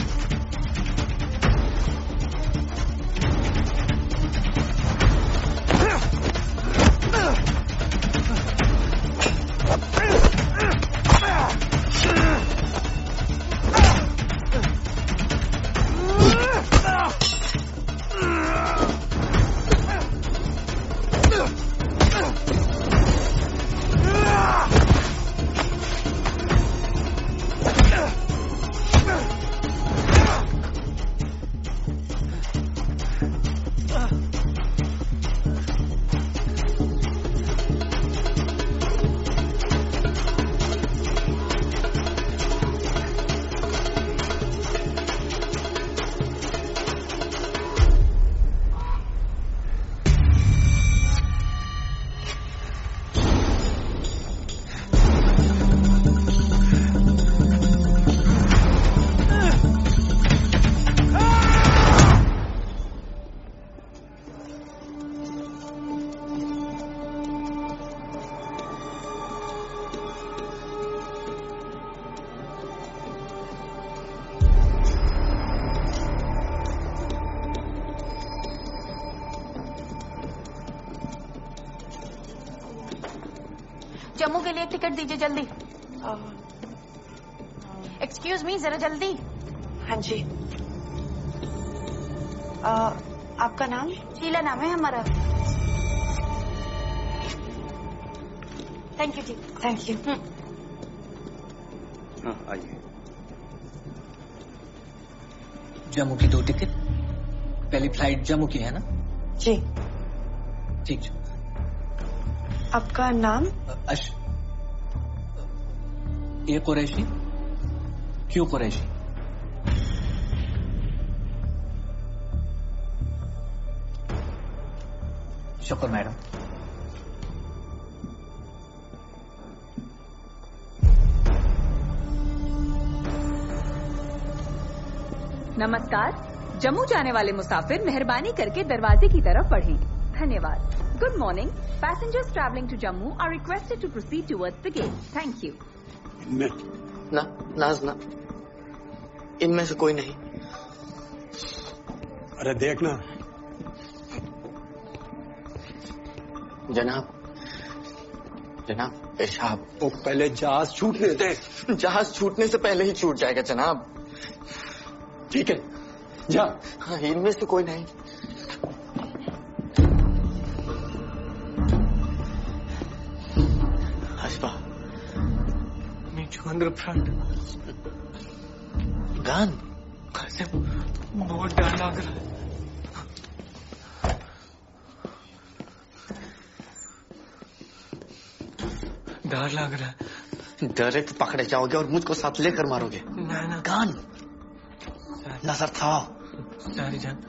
जम्मू के लिए एक टिकट दीजिए जल्दी। एक्सक्यूज मी, जरा जल्दी। हाँ जी। आपका नाम? शीला नाम है हमारा। Thank you ji. Thank you. आइए। जम्मू की 2 टिकट। पहली फ्लाइट जम्मू की है ना? जी। ठीक। आपका नाम? ये कुरैशी। क्यों कुरैशी? शुक्र मैडम। नमस्कार, जम्मू जाने वाले मुसाफिर मेहरबानी करके दरवाजे की तरफ बढ़ें। धन्यवाद। Good morning. Passengers traveling to Jammu are requested to proceed towards the gate. Thank you. नाजना, इनमें से कोई नहीं। अरे देखना। जनाब, पेशाब। वो पहले जहाज छूटने दे। जहाज छूटने से पहले ही छूट जाएगा जनाब। ठीक है, जा। हाँ, इनमें से कोई नहीं। हसबा, मैं 200 गान बहुत डर लग रहा है। डर लग रहा है। डायरेक्ट पकड़े जाओगे और मुझको साथ लेकर मारोगे। ना गन नजर था। सारी जान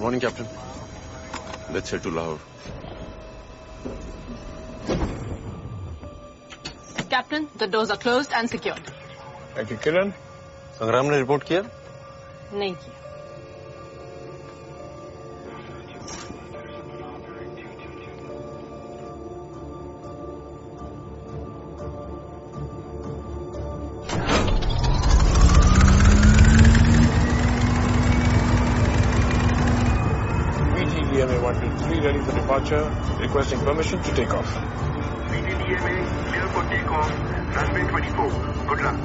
Morning, Captain. Let's head to Lahore. Captain, the doors are closed and secured. Thank you, Kiran. संग्राम ने रिपोर्ट किया? नहीं किया। VTDMA 123 ready for departure, requesting permission to take off. VTDMA clear for takeoff, runway 24. Good luck.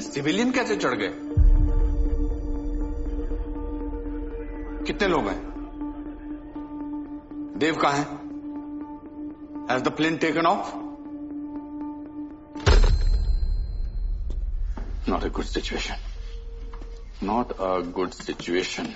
Civilian कैसे चढ़ गए? कितने लोग हैं? देव कहां है? Has the plane taken off? Not a good situation. Not a good situation.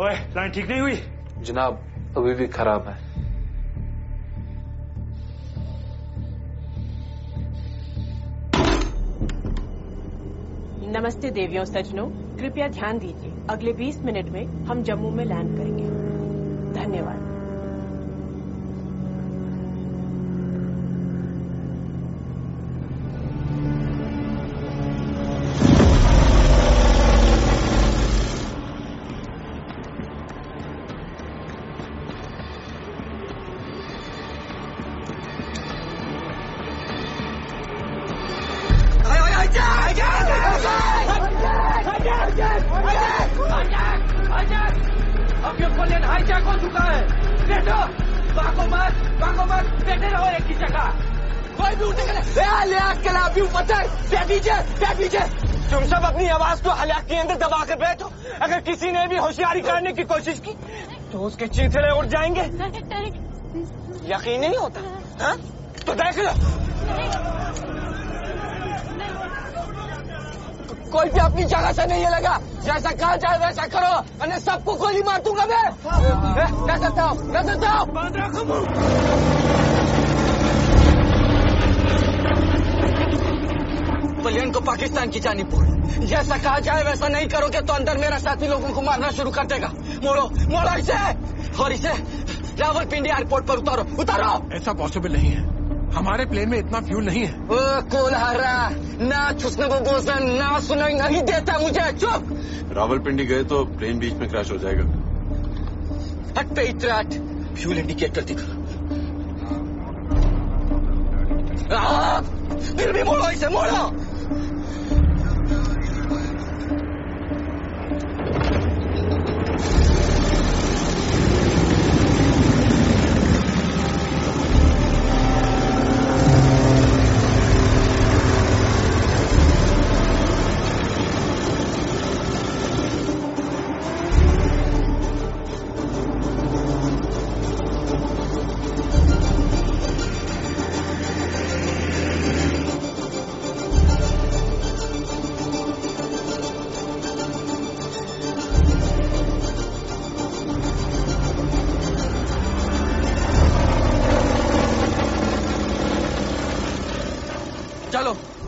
ओए, लाइन ठीक नहीं हुई? जनाब, अभी भी खराब है। नमस्ते देवियों सज्जनों, कृपया ध्यान दीजिए, अगले 20 मिनट में हम जम्मू में लैंड करेंगे। धन्यवाद। अब ये प्लेन हाईजैक हो चुका है। बैठो, भागो मत, बैठे रहो एक ही जगह। कोई भी उठेगा तुम सब अपनी आवाज को हलाक के अंदर दबा कर बैठो। अगर किसी ने भी होशियारी करने की कोशिश की तो उसके चीथड़े उड़ जाएंगे। यकीन नहीं होता हा? तो देख लो। कोई भी अपनी जगह से नहीं लगा। जैसा कहा जाए वैसा करो, वरना सबको गोली मार दूंगा मैं। नजर जाओ। प्लेन को पाकिस्तान की जानिब मोड़ो। जैसा कहा जाए वैसा नहीं करोगे तो अंदर मेरा साथी लोगों को मारना शुरू कर देगा। मोड़ो इसे और इसे रावलपिंडी एयरपोर्ट पर उतारो। ऐसा पॉसिबल नहीं है, हमारे प्लेन में इतना फ्यूल नहीं है। कोलहारा ना छुसने को बोसन ना सुनाई नहीं देता मुझे। चुप। रावलपिंडी गए तो प्लेन बीच में क्रैश हो जाएगा। हट पे इतराट, फ्यूल इंडिकेटर दिखा। फिर भी मोड़ो इसे, मोड़ो।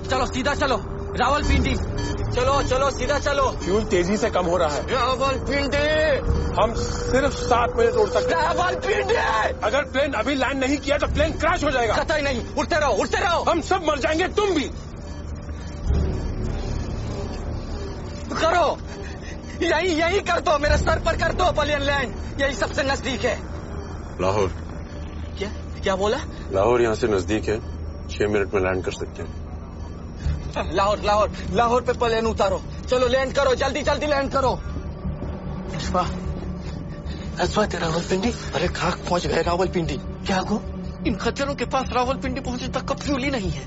चलो सीधा चलो रावलपिंडी। चलो सीधा चलो। फ्यूल तेजी से कम हो रहा है। रावलपिंडी हम सिर्फ 7 मिनट उड़ सकते हैं। रावलपिंडी अगर प्लेन अभी लैंड नहीं किया तो प्लेन क्रैश हो जाएगा। कतई नहीं, उड़ते रहो। हम सब मर जाएंगे, तुम भी। करो, यही कर दो, मेरे सर पर कर दो प्लेन लैंड। यही सबसे नजदीक है। लाहौर। क्या बोला? लाहौर यहाँ से नजदीक है, 6 मिनट में लैंड कर सकते हैं। लाहौर पे प्लेन उतारो। चलो लैंड करो, जल्दी लैंड करो। अस्वा तेरा रावलपिंडी। अरे खाक पहुंच गए रावलपिंडी। क्या हो? इन खच्चरों के पास रावलपिंडी पहुंचने तक का फ्यूल ही नहीं है।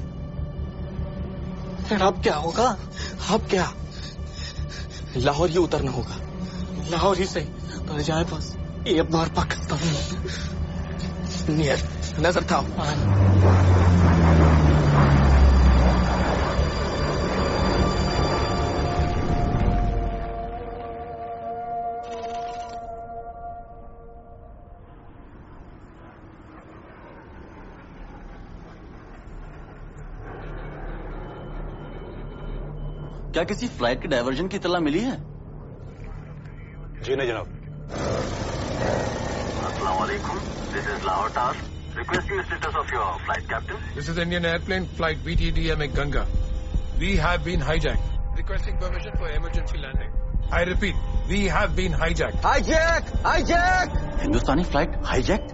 फिर अब क्या होगा? अब क्या, लाहौर ही उतरना होगा। लाहौर ही सही, पर जाए बस ये बार पाकिस्तान नियर नजर था। क्या किसी फ्लाइट के डायवर्जन की इत्तला मिली है? जी नहीं जनाब। अस्सलाम वालेकुम, this is Lahore task, requesting status of your flight captain. This is Indian airplane flight BTDM Ganga. We have been hijacked, requesting permission for emergency landing. I repeat, we have been hijacked. Hijack. Hindustani flight hijacked?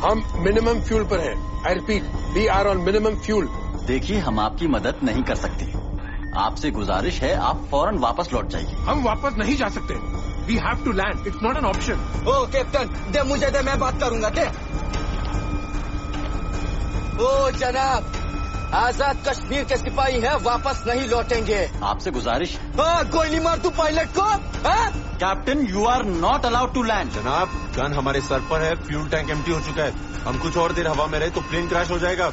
हम minimum fuel पर हैं। I repeat, we are on minimum fuel. देखिए, हम आपकी मदद नहीं कर सकते। आपसे गुजारिश है, आप फौरन वापस लौट जाइए। हम वापस नहीं जा सकते। We have to land, it's not an option. ओ कैप्टन, दे मुझे दे, मैं बात करूंगा। दे। ओ जनाब, आजाद कश्मीर के सिपाही हैं, वापस नहीं लौटेंगे। आपसे गुजारिश। गोली मार तू पायलट को। Captain, you are not allowed to land. जनाब, गन हमारे सर पर है, फ्यूल टैंक एम्प्टी हो चुका है। हम कुछ और देर हवा में रहे तो प्लेन क्रैश हो जाएगा।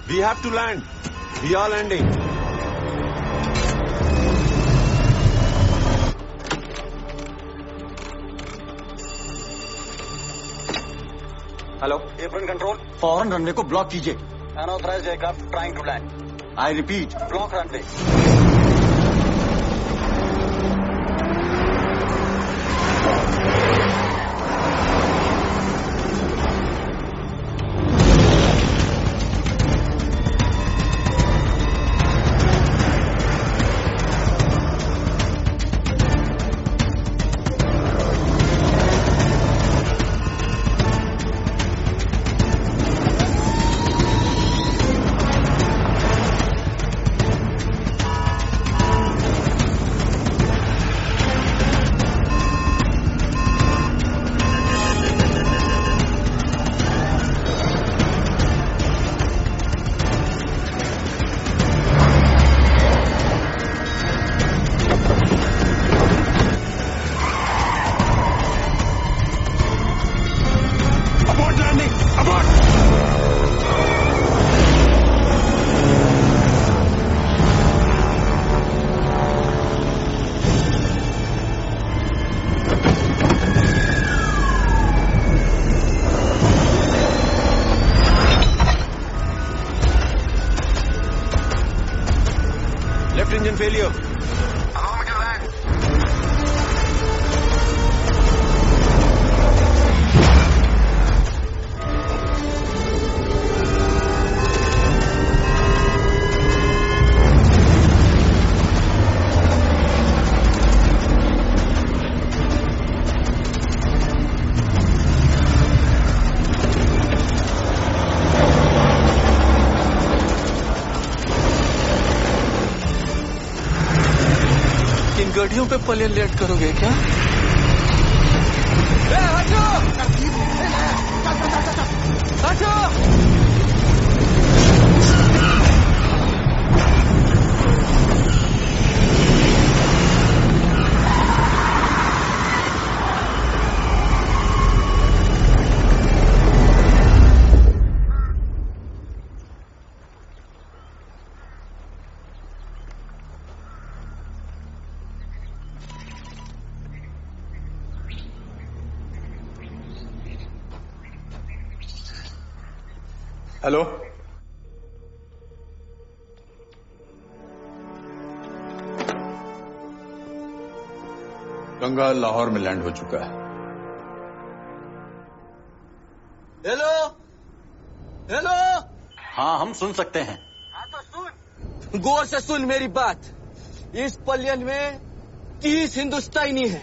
We have to land. We are landing. Hello, airplane control, फौरन रनवे को ब्लॉक कीजिए। Unauthorised aircraft trying to land. I repeat, block runway. engine failure. गाड़ियों पे प्लेन लैंड करोगे क्या? हटो! हटो! हेलो, गंगा लाहौर में लैंड हो चुका है। Hello, hello. हाँ, हम सुन सकते हैं। हाँ तो सुन, गौर से सुन मेरी बात। इस प्लेन में 30 हिंदुस्तानी है।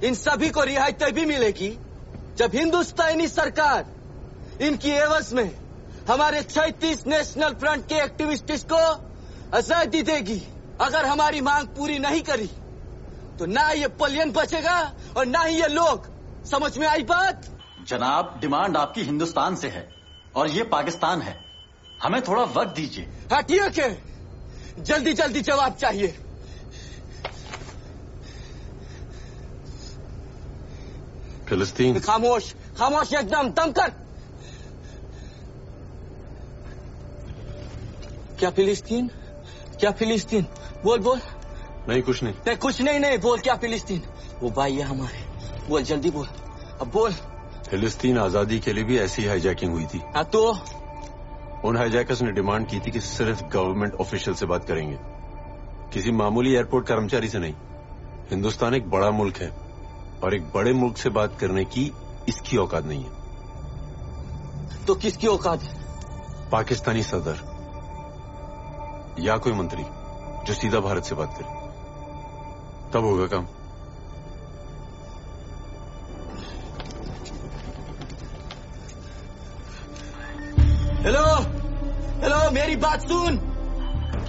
इन सभी को रिहाई तभी मिलेगी जब हिंदुस्तानी सरकार इनकी एवज में हमारे 36 नेशनल फ्रंट के एक्टिविस्ट्स को आजादी देगी। अगर हमारी मांग पूरी नहीं करी तो ना ये प्लेन बचेगा और ना ही ये लोग। समझ में आई बात? जनाब, डिमांड आपकी हिंदुस्तान से है और ये पाकिस्तान है। हमें थोड़ा वक्त दीजिए। हाँ ठीक है, जल्दी जल्दी जवाब चाहिए। फिलिस्तीन। खामोश, खामोश, एकदम दम कर। क्या फिलिस्तीन? क्या फिलिस्तीन? बोल बोल। नहीं कुछ नहीं। नहीं कुछ नहीं, नहीं बोल। क्या फिलिस्तीन? वो भाई है हमारे। बोल जल्दी बोल, अब बोल। फिलिस्तीन आजादी के लिए भी ऐसी हाईजैकिंग हुई थी। हाँ तो उन हाईजैकर्स ने डिमांड की थी कि सिर्फ गवर्नमेंट ऑफिशियल से बात करेंगे, किसी मामूली एयरपोर्ट कर्मचारी से नहीं। हिंदुस्तान एक बड़ा मुल्क है और एक बड़े मुल्क से बात करने की इसकी औकात नहीं है। तो किसकी औकात है? पाकिस्तानी सदर या कोई मंत्री जो सीधा भारत से बात करे, तब होगा काम। हेलो, हेलो, मेरी बात सुन।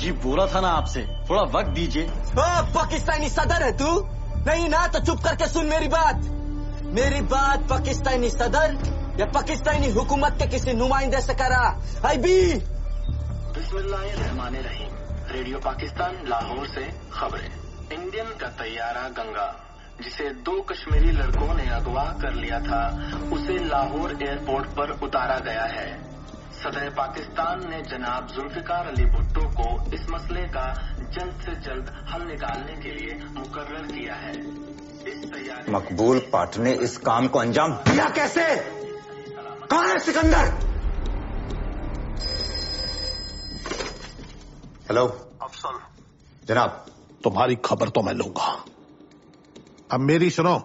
जी बोला था ना आपसे, थोड़ा वक्त दीजिए। पाकिस्तानी सदर है तू? नहीं ना, तो चुप करके सुन मेरी बात। मेरी बात पाकिस्तानी सदर या पाकिस्तानी हुकूमत के किसी नुमाइंदे से करा। आई बी बिस्मिल्लाहिर्रहमानिर्रहीम। रेडियो पाकिस्तान लाहौर से खबरें। इंडियन का तैयारा गंगा, जिसे 2 कश्मीरी लड़कों ने अगवा कर लिया था, उसे लाहौर एयरपोर्ट पर उतारा गया है। सदर पाकिस्तान ने जनाब जुल्फिकार अली भुट्टो को इस मसले का जल्द से जल्द हल निकालने के लिए मुकर्रर किया है। इस तैयारी मकबूल पाठ ने इस काम को अंजाम दिया कैसे? कौन है सिकंदर? हेलो अफसल। जनाब, तुम्हारी खबर तो मैं लूंगा, अब मेरी सुनो।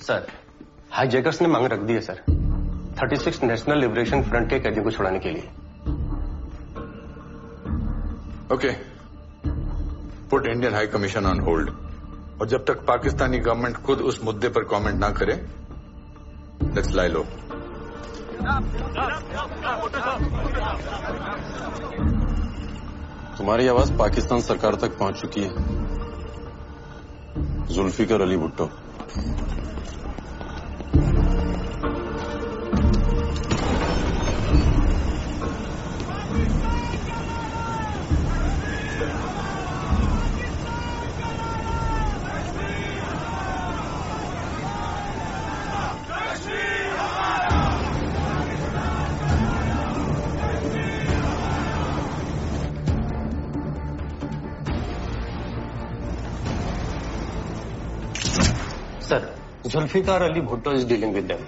सर, हाईजैकर्स ने मांग रख दी है सर, 36 नेशनल लिबरेशन फ्रंट के कैदियों को छुड़ाने के लिए। Okay, put Indian high commission on hold, और जब तक पाकिस्तानी गवर्नमेंट खुद उस मुद्दे पर कमेंट ना करे, लेट्स लाई लो। तुम्हारी आवाज पाकिस्तान सरकार तक पहुंच चुकी है। Zulfikar Ali Bhutto. Sir, Zulfikar Ali Bhutto is dealing with them.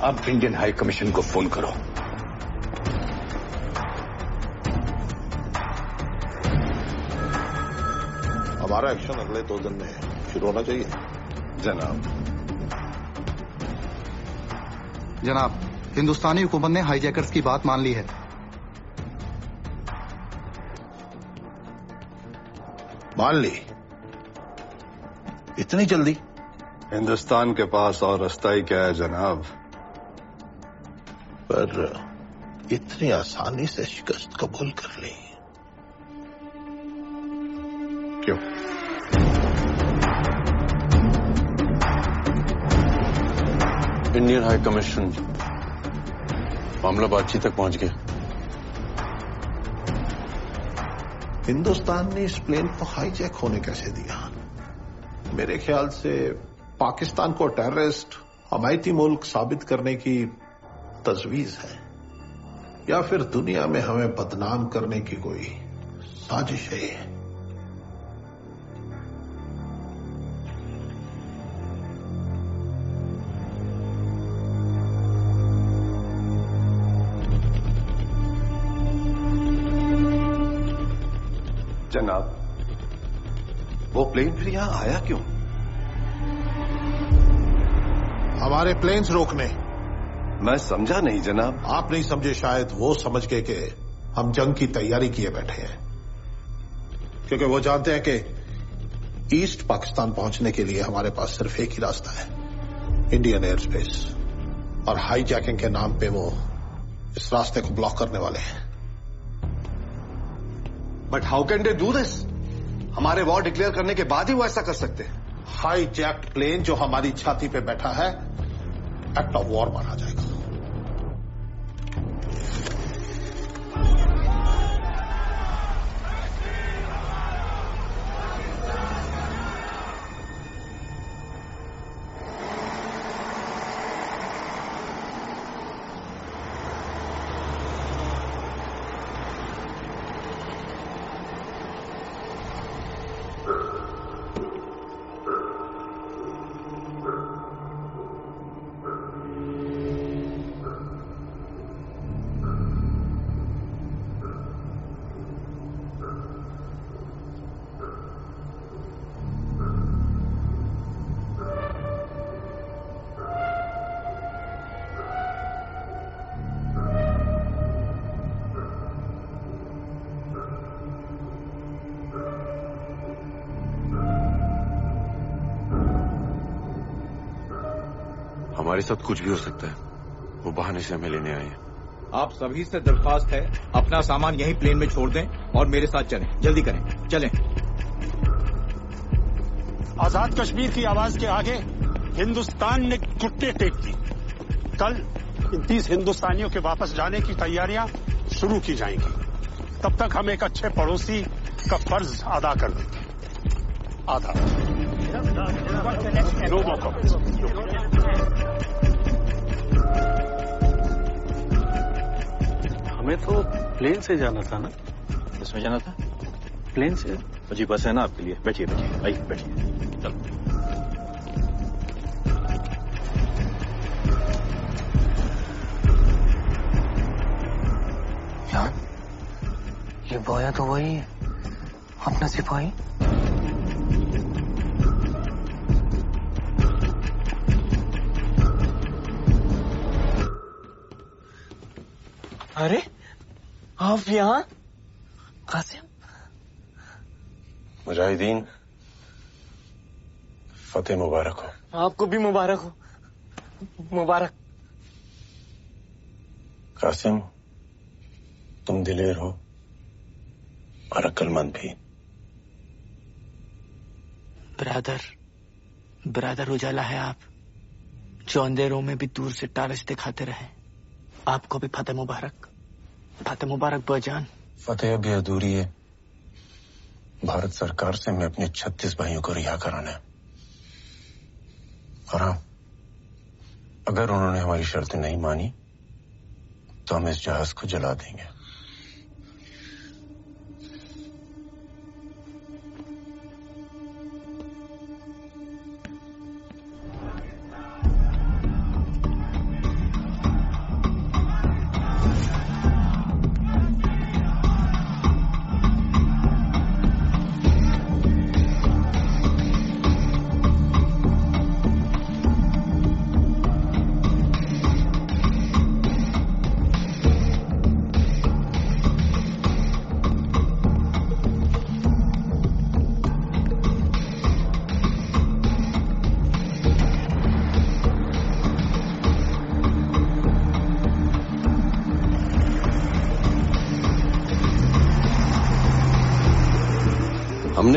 अब इंडियन हाई कमीशन को फोन करो। हमारा एक्शन अगले 2 दिन में शुरू होना चाहिए। जनाब, हिंदुस्तानी हुकूमत ने हाईजैकर्स की बात मान ली है। मान ली? इतनी जल्दी? हिंदुस्तान के पास और रास्ता ही क्या है जनाब। पर इतनी आसानी से शिकस्त कबूल कर ली क्यों? इंडियन हाई कमीशन मामला बातचीत तक पहुंच गया। हिंदुस्तान ने इस प्लेन को हाईजैक होने कैसे दिया? मेरे ख्याल से पाकिस्तान को टेररिस्ट हमायती मुल्क साबित करने की तजवीज है, या फिर दुनिया में हमें बदनाम करने की कोई साजिश है। जनाब, वो प्लेन फिर यहां आया क्यों? हमारे प्लेन्स रोकने। मैं समझा नहीं जनाब। आप नहीं समझे शायद, वो समझ के कि हम जंग की तैयारी किए बैठे हैं, क्योंकि वो जानते हैं कि ईस्ट पाकिस्तान पहुंचने के लिए हमारे पास सिर्फ एक ही रास्ता है, इंडियन एयर स्पेस, और हाईजैकिंग के नाम पे वो इस रास्ते को ब्लॉक करने वाले हैं। But how can they do this? हमारे वॉर डिक्लेयर करने के बाद ही वो ऐसा कर सकते हैं। हाईजैक्ड प्लेन जो हमारी छाती पे बैठा है, एक्ट ऑफ वॉर माना जाएगा। हमारे साथ कुछ भी हो सकता है, वो बहाने से हमें लेने आए हैं। आप सभी से दरख्वास्त है, अपना सामान यहीं प्लेन में छोड़ दें और मेरे साथ चलें। जल्दी करें, चलें। आजाद कश्मीर की आवाज के आगे हिंदुस्तान ने घुटने टेक दी। कल 29 हिंदुस्तानियों के वापस जाने की तैयारियां शुरू की जाएंगी। तब तक हम एक अच्छे पड़ोसी का फर्ज अदा कर देंगे। आधा हमें तो प्लेन से जाना था ना? किसमें जाना था? प्लेन से। जी बस है ना आपके लिए। बैठिए बैठिए, आइए बैठिए। चलो। यार, ये बोया तो वही है, अपना सिपाही। अरे आप यहाँ? कासिम, मुजाहिदीन, फतेह मुबारक हो। आपको भी मुबारक हो। मुबारक। कासिम, तुम दिलेर हो और अक्लमंद भी। ब्रदर उजाला है आप, जो अंधेरों में भी दूर से टारस दिखाते रहे। आपको भी फतेह मुबारक। फतेह मुबारक बजान। फतेह अभी अधूरी है। भारत सरकार से मैं अपने 36 भाइयों को रिहा कराना है। और हाँ, अगर उन्होंने हमारी शर्तें नहीं मानी तो हम इस जहाज को जला देंगे।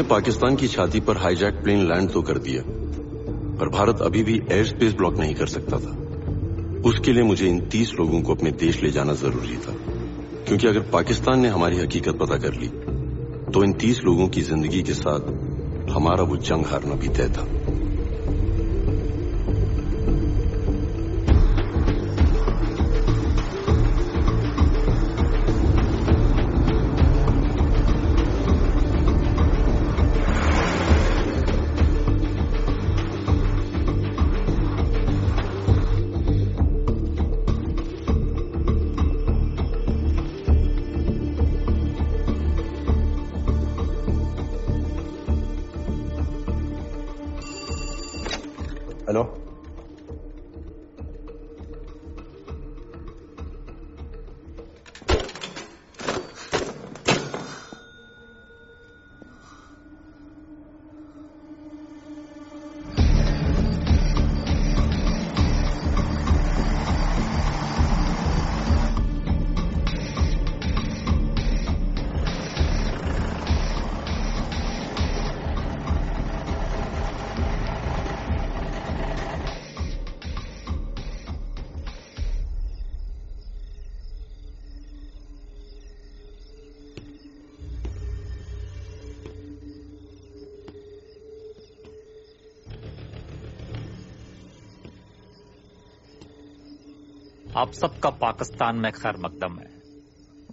पाकिस्तान की छाती पर हाईजैक प्लेन लैंड तो कर दिया, पर भारत अभी भी एयर स्पेस ब्लॉक नहीं कर सकता था। उसके लिए मुझे इन 30 लोगों को अपने देश ले जाना जरूरी था, क्योंकि अगर पाकिस्तान ने हमारी हकीकत पता कर ली तो इन 30 लोगों की जिंदगी के साथ हमारा वो जंग हारना भी तय था। हेलो, आप सबका पाकिस्तान में खैर मकदम है।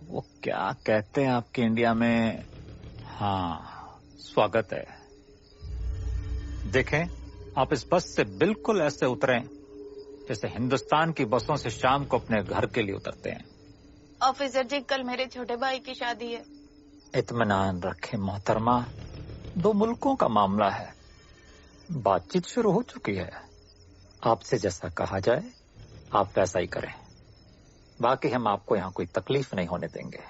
वो क्या कहते हैं आपके इंडिया में, हाँ स्वागत है। देखें, आप इस बस से बिल्कुल ऐसे उतरें जैसे हिंदुस्तान की बसों से शाम को अपने घर के लिए उतरते हैं। ऑफिसर जी, कल मेरे छोटे भाई की शादी है। इत्मीनान रखें मोहतरमा, 2 मुल्कों का मामला है, बातचीत शुरू हो चुकी है। आपसे जैसा कहा जाए आप वैसा ही करें, बाकी हम आपको यहां कोई तकलीफ नहीं होने देंगे।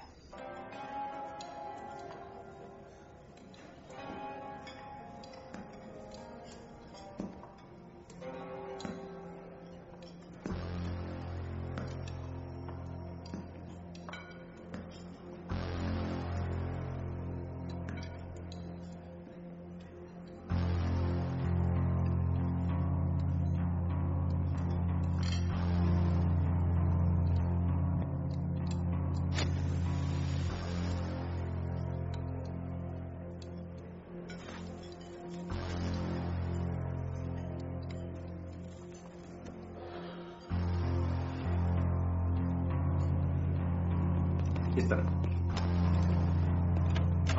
इस तरह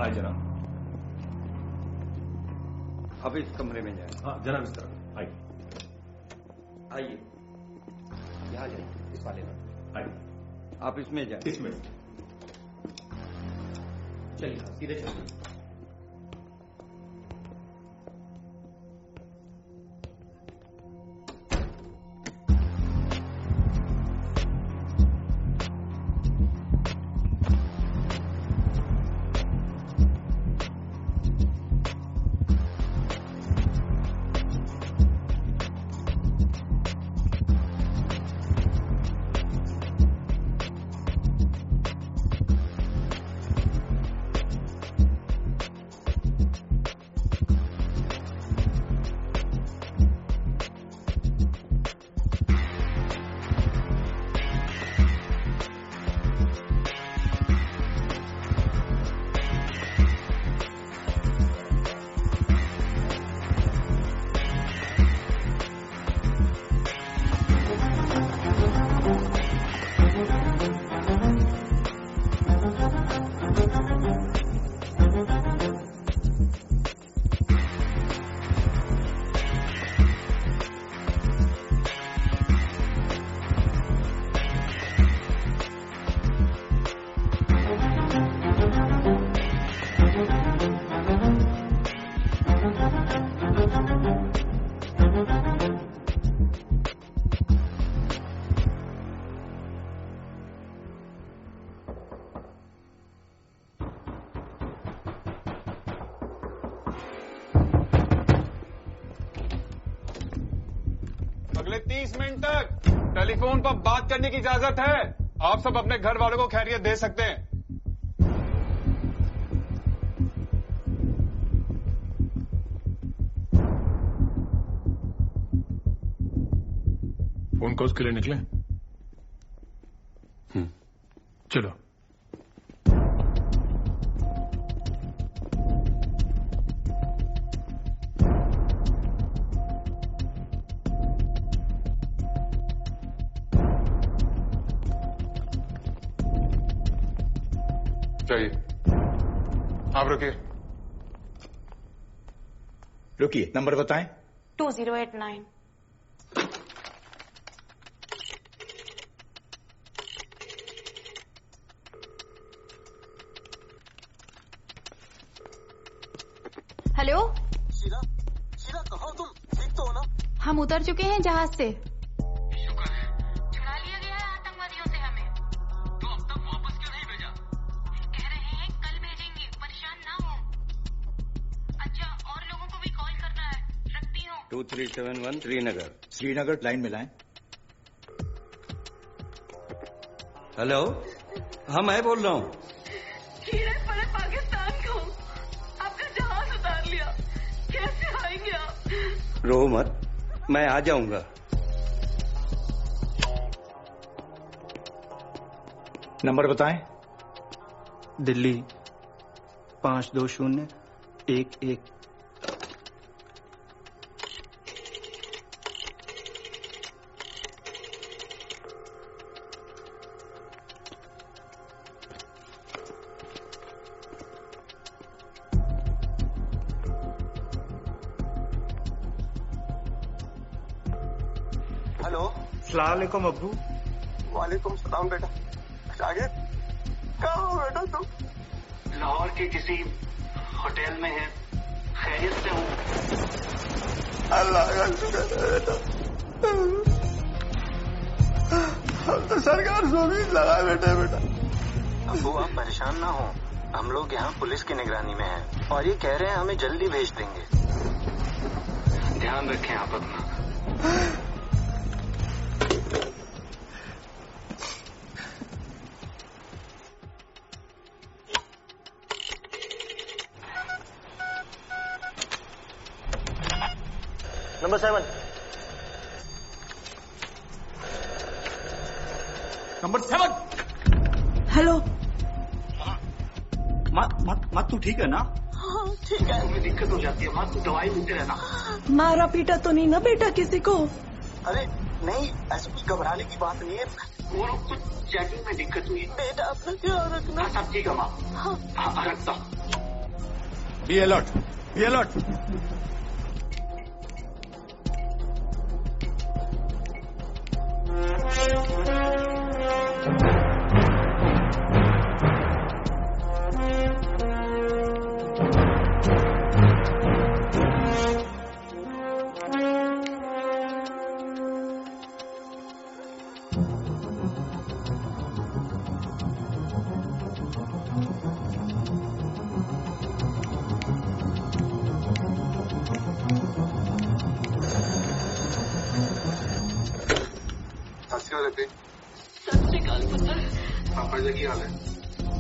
आए जनाब, अब इस कमरे में जाए। हाँ जनाब, इस तरह आइए। आइए, यहाँ जाइए, इस वाले में आइए। आप इसमें जाए। इसमें चलिए, सीधे चलिए। अगले 30 मिनट तक टेलीफोन पर बात करने की इजाजत है। आप सब अपने घर वालों को खैरियत दे सकते हैं। फोन कॉल्स के लिए निकले? चलो। चाहिए। आप रुकिए, नंबर बताएं। 2089। हेलो शीला, शीला कहो तुम ठीक तो हो ना? हम उतर चुके हैं जहाज से। छुड़ा लिया गया है आतंकवादियों से हमें। तो अब तक वापस क्यों नहीं भेजा? कह रहे हैं कल भेजेंगे, परेशान ना हो। अच्छा, और लोगों को भी कॉल करना है, रखती हूँ। 2371 श्रीनगर। श्रीनगर लाइन में लाएं। हेलो, हाँ मैं बोल रहा हूँ। पाकिस्तान को आपका जहाज उतार लिया, कैसे आएंगे आप? रो मत, मैं आ जाऊंगा। नंबर बताएं। दिल्ली 52011। हेलो, अस्सलाम वालेकुम अब्बू। वालेकुम सलाम बेटा। शागिद, कहाँ हो बेटा तुम? लाहौर के किसी होटल में है, खैरियत से हूँ। अल्लाह का शुक्र है बेटा। हम तो सरकार से भी लगा बैठे बेटा। अब्बू आप परेशान ना हो, हम लोग यहाँ पुलिस की निगरानी में हैं और ये कह रहे हैं हमें जल्दी भेज देंगे। ध्यान रखें आप अपना। नंबर 7। नंबर 7। हेलो। माँ तू ठीक है ना? हाँ ठीक है। तुम्हें दिक्कत हो जाती है माँ, तू दवाई लेते रहना। मारा पीटा तो नहीं ना बेटा किसी को? अरे नहीं, ऐसी कुछ घबराने की बात नहीं है। वो लोग कुछ चेकिंग में दिक्कत हुई। बेटा अपना ख्याल रखना। सब ठीक है माँ। हाँ रखता। Be alert, be alert. सत श्री अकाल पुत्र। पापा जी की हाल है?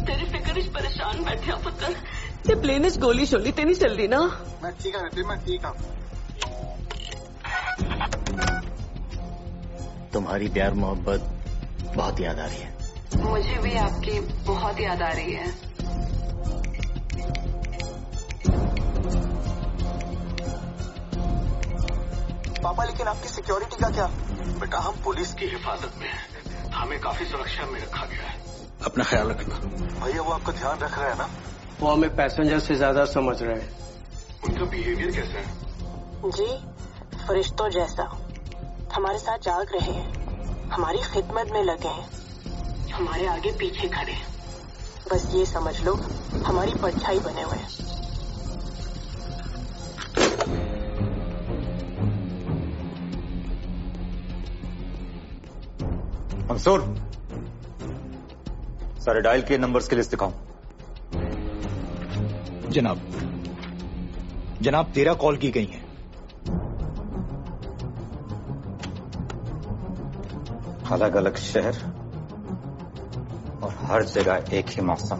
तेरी फिक्र इच परेशान बैठे हो पुत्र। ते प्लेन इच गोली शोली ते नहीं चल रही ना? मैं ठीक है, मैं ठीक हूँ। तुम्हारी प्यार मोहब्बत बहुत याद आ रही है। मुझे भी आपकी बहुत याद आ रही है। पापा लेकिन आपकी सिक्योरिटी का क्या? बेटा हम पुलिस की हिफाजत में हैं, हमें काफी सुरक्षा में रखा गया है। अपना ख्याल रखना। भैया वो आपका ध्यान रख रहे हैं ना? वो हमें पैसेंजर से ज्यादा समझ रहे हैं। उनका बिहेवियर कैसा है? जी फरिश्तों जैसा, हमारे साथ जाग रहे हैं, हमारी खिदमत में लगे हैं, हमारे आगे पीछे खड़े हैं। बस ये समझ लो हमारी परछाई बने हुए हैं। मंसूर, सारे डायल किए नंबर्स की लिस्ट दिखाओ। जनाब 13 कॉल की गई हैं। अलग अलग शहर और हर जगह एक ही मौसम,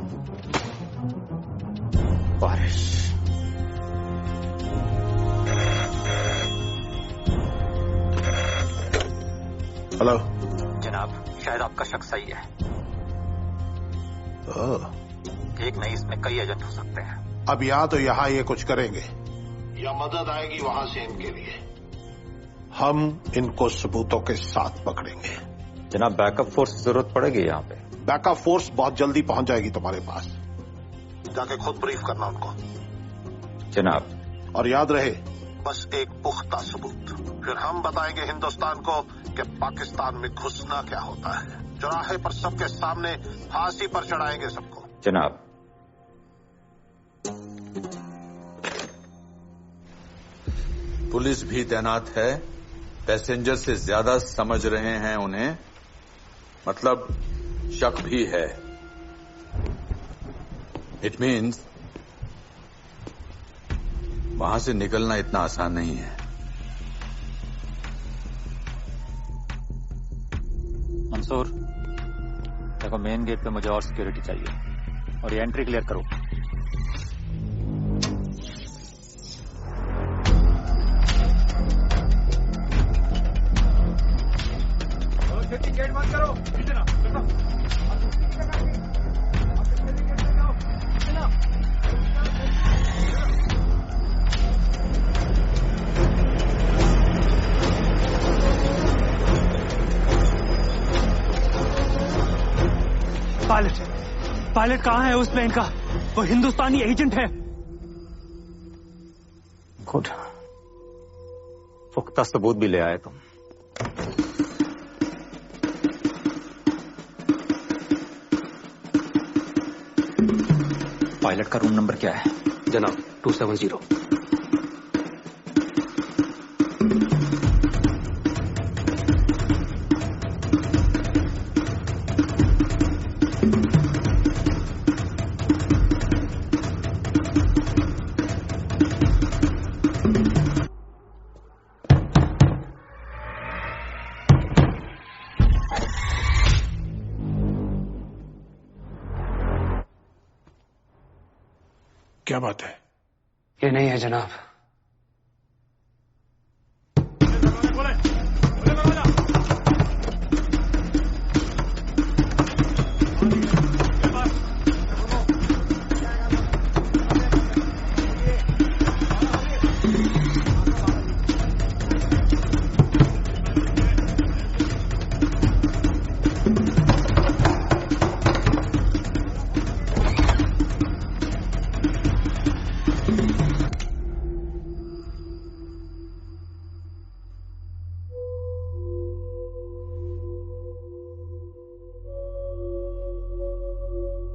बारिश। हेलो जनाब, शायद आपका शक सही है। एक नहीं, इसमें कई एजेंट हो सकते हैं। अब या तो यहाँ ये कुछ करेंगे या मदद आएगी वहां से इनके लिए। हम इनको सबूतों के साथ पकड़ेंगे। जनाब, बैकअप फोर्स की जरूरत पड़ेगी यहाँ पे। बैकअप फोर्स बहुत जल्दी पहुंच जाएगी तुम्हारे पास। जाके खुद ब्रीफ करना उनको। जनाब। और याद रहे, बस एक पुख्ता सबूत, फिर हम बताएंगे हिंदुस्तान को कि पाकिस्तान में घुसना क्या होता है। चौराहे पर सबके सामने फांसी पर चढ़ाएंगे सबको। जनाब। पुलिस भी तैनात है, पैसेंजर से ज्यादा समझ रहे हैं उन्हें, मतलब शक भी है। इट मीन्स वहां से निकलना इतना आसान नहीं है। मंसूर, देखो मेन गेट पे मुझे और सिक्योरिटी चाहिए और ये एंट्री क्लियर करो। गेट बंद करो। पायलट कहाँ है उस प्लेन का? वो हिंदुस्तानी एजेंट है। गुड, पुख्ता सबूत भी ले आए तुम। पायलट का रूम नंबर क्या है? जनाब 270। क्या बात है? ये नहीं है जनाब।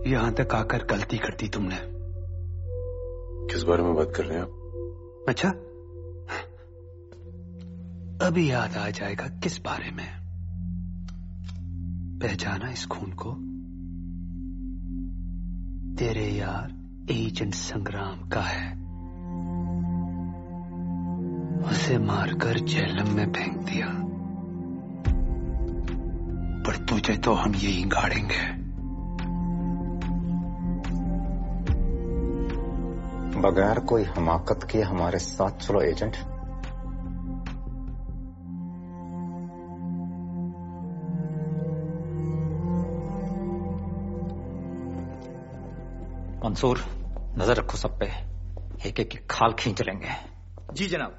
यहां तक आकर गलती कर दी तुमने। किस बारे में बात कर रहे हैं आप? अच्छा, अभी याद आ जाएगा किस बारे में। पहचाना इस खून को? तेरे यार एजेंट संग्राम का है। उसे मारकर जेलम में फेंक दिया, पर तुझे तो हम यही गाड़ेंगे। बगैर कोई हमाकत के हमारे साथ चलो एजेंट। मंसूर, नजर रखो सब पे, एक एक की खाल खींच लेंगे। जी जनाब।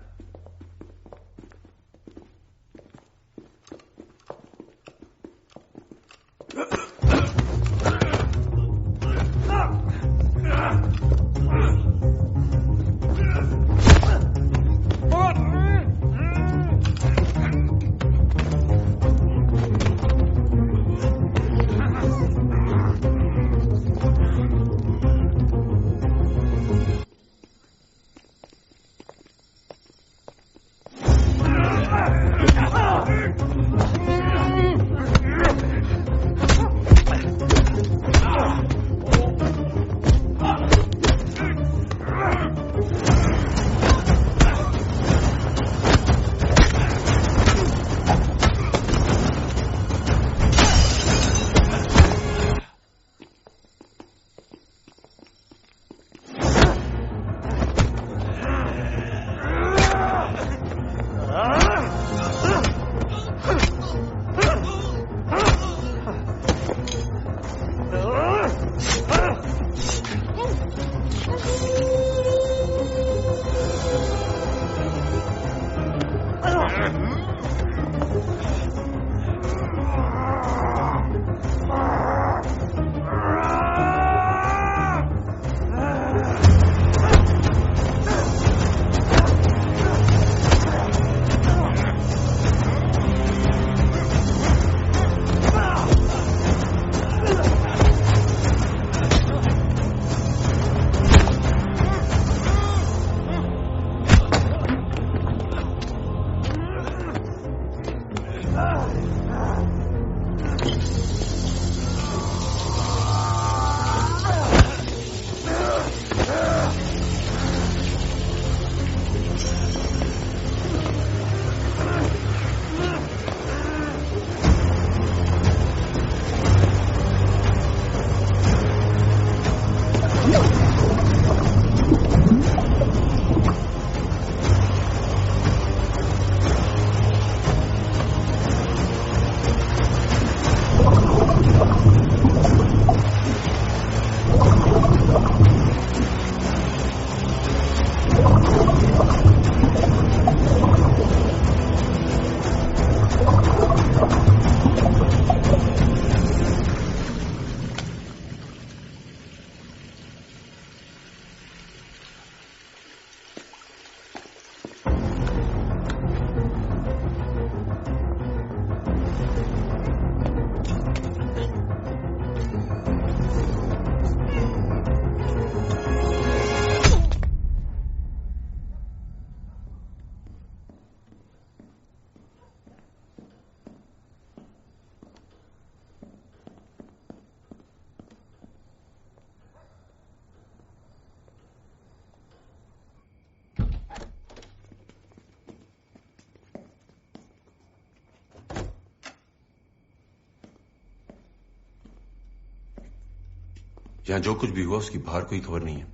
यहां जो कुछ भी हुआ उसकी बाहर कोई खबर नहीं है।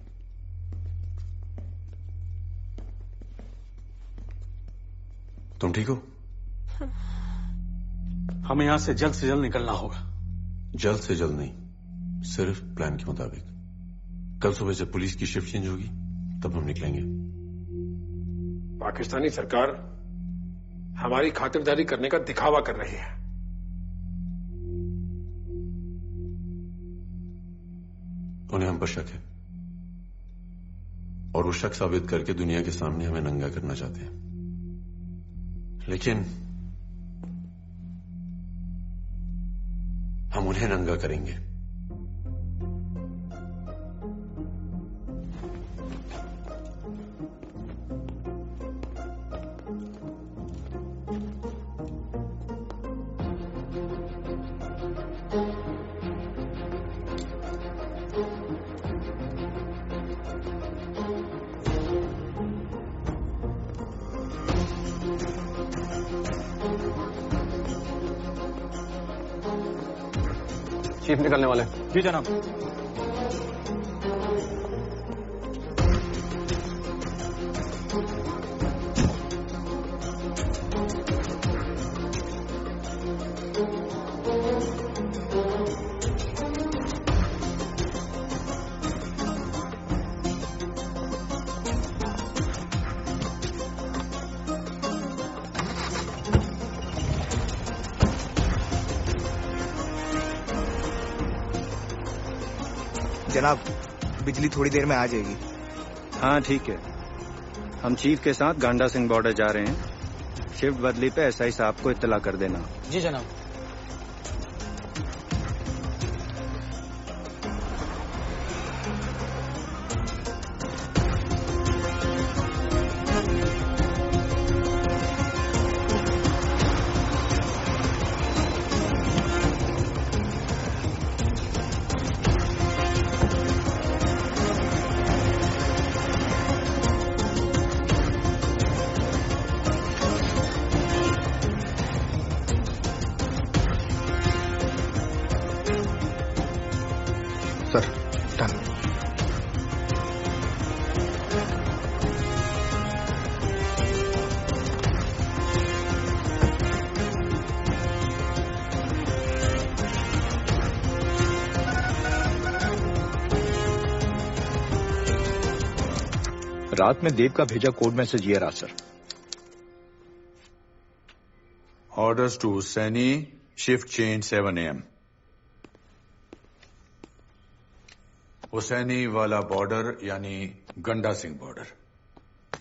तुम ठीक हो? हमें यहां से जल्द निकलना होगा। जल्द से जल्द नहीं, सिर्फ प्लान के मुताबिक। कल सुबह से पुलिस की शिफ्ट चेंज होगी, तब हम निकलेंगे। पाकिस्तानी सरकार हमारी खातिरदारी करने का दिखावा कर रही है। उन्हें हम पर शक है और वो शक साबित करके दुनिया के सामने हमें नंगा करना चाहते हैं, लेकिन हम उन्हें नंगा करेंगे। चीफ निकलने वाले। जी जनाब। जनाब, बिजली थोड़ी देर में आ जाएगी। हाँ ठीक है, हम चीफ के साथ गांडा सिंह बॉर्डर जा रहे हैं। शिफ्ट बदली पे एसआई साहब को इत्तला कर देना। जी जनाब। रात में देव का भेजा कोड मैसेज ये रहा sir. Orders to Saini, shift change 7 AM। Hussainiwala border यानी Ganda Singh border,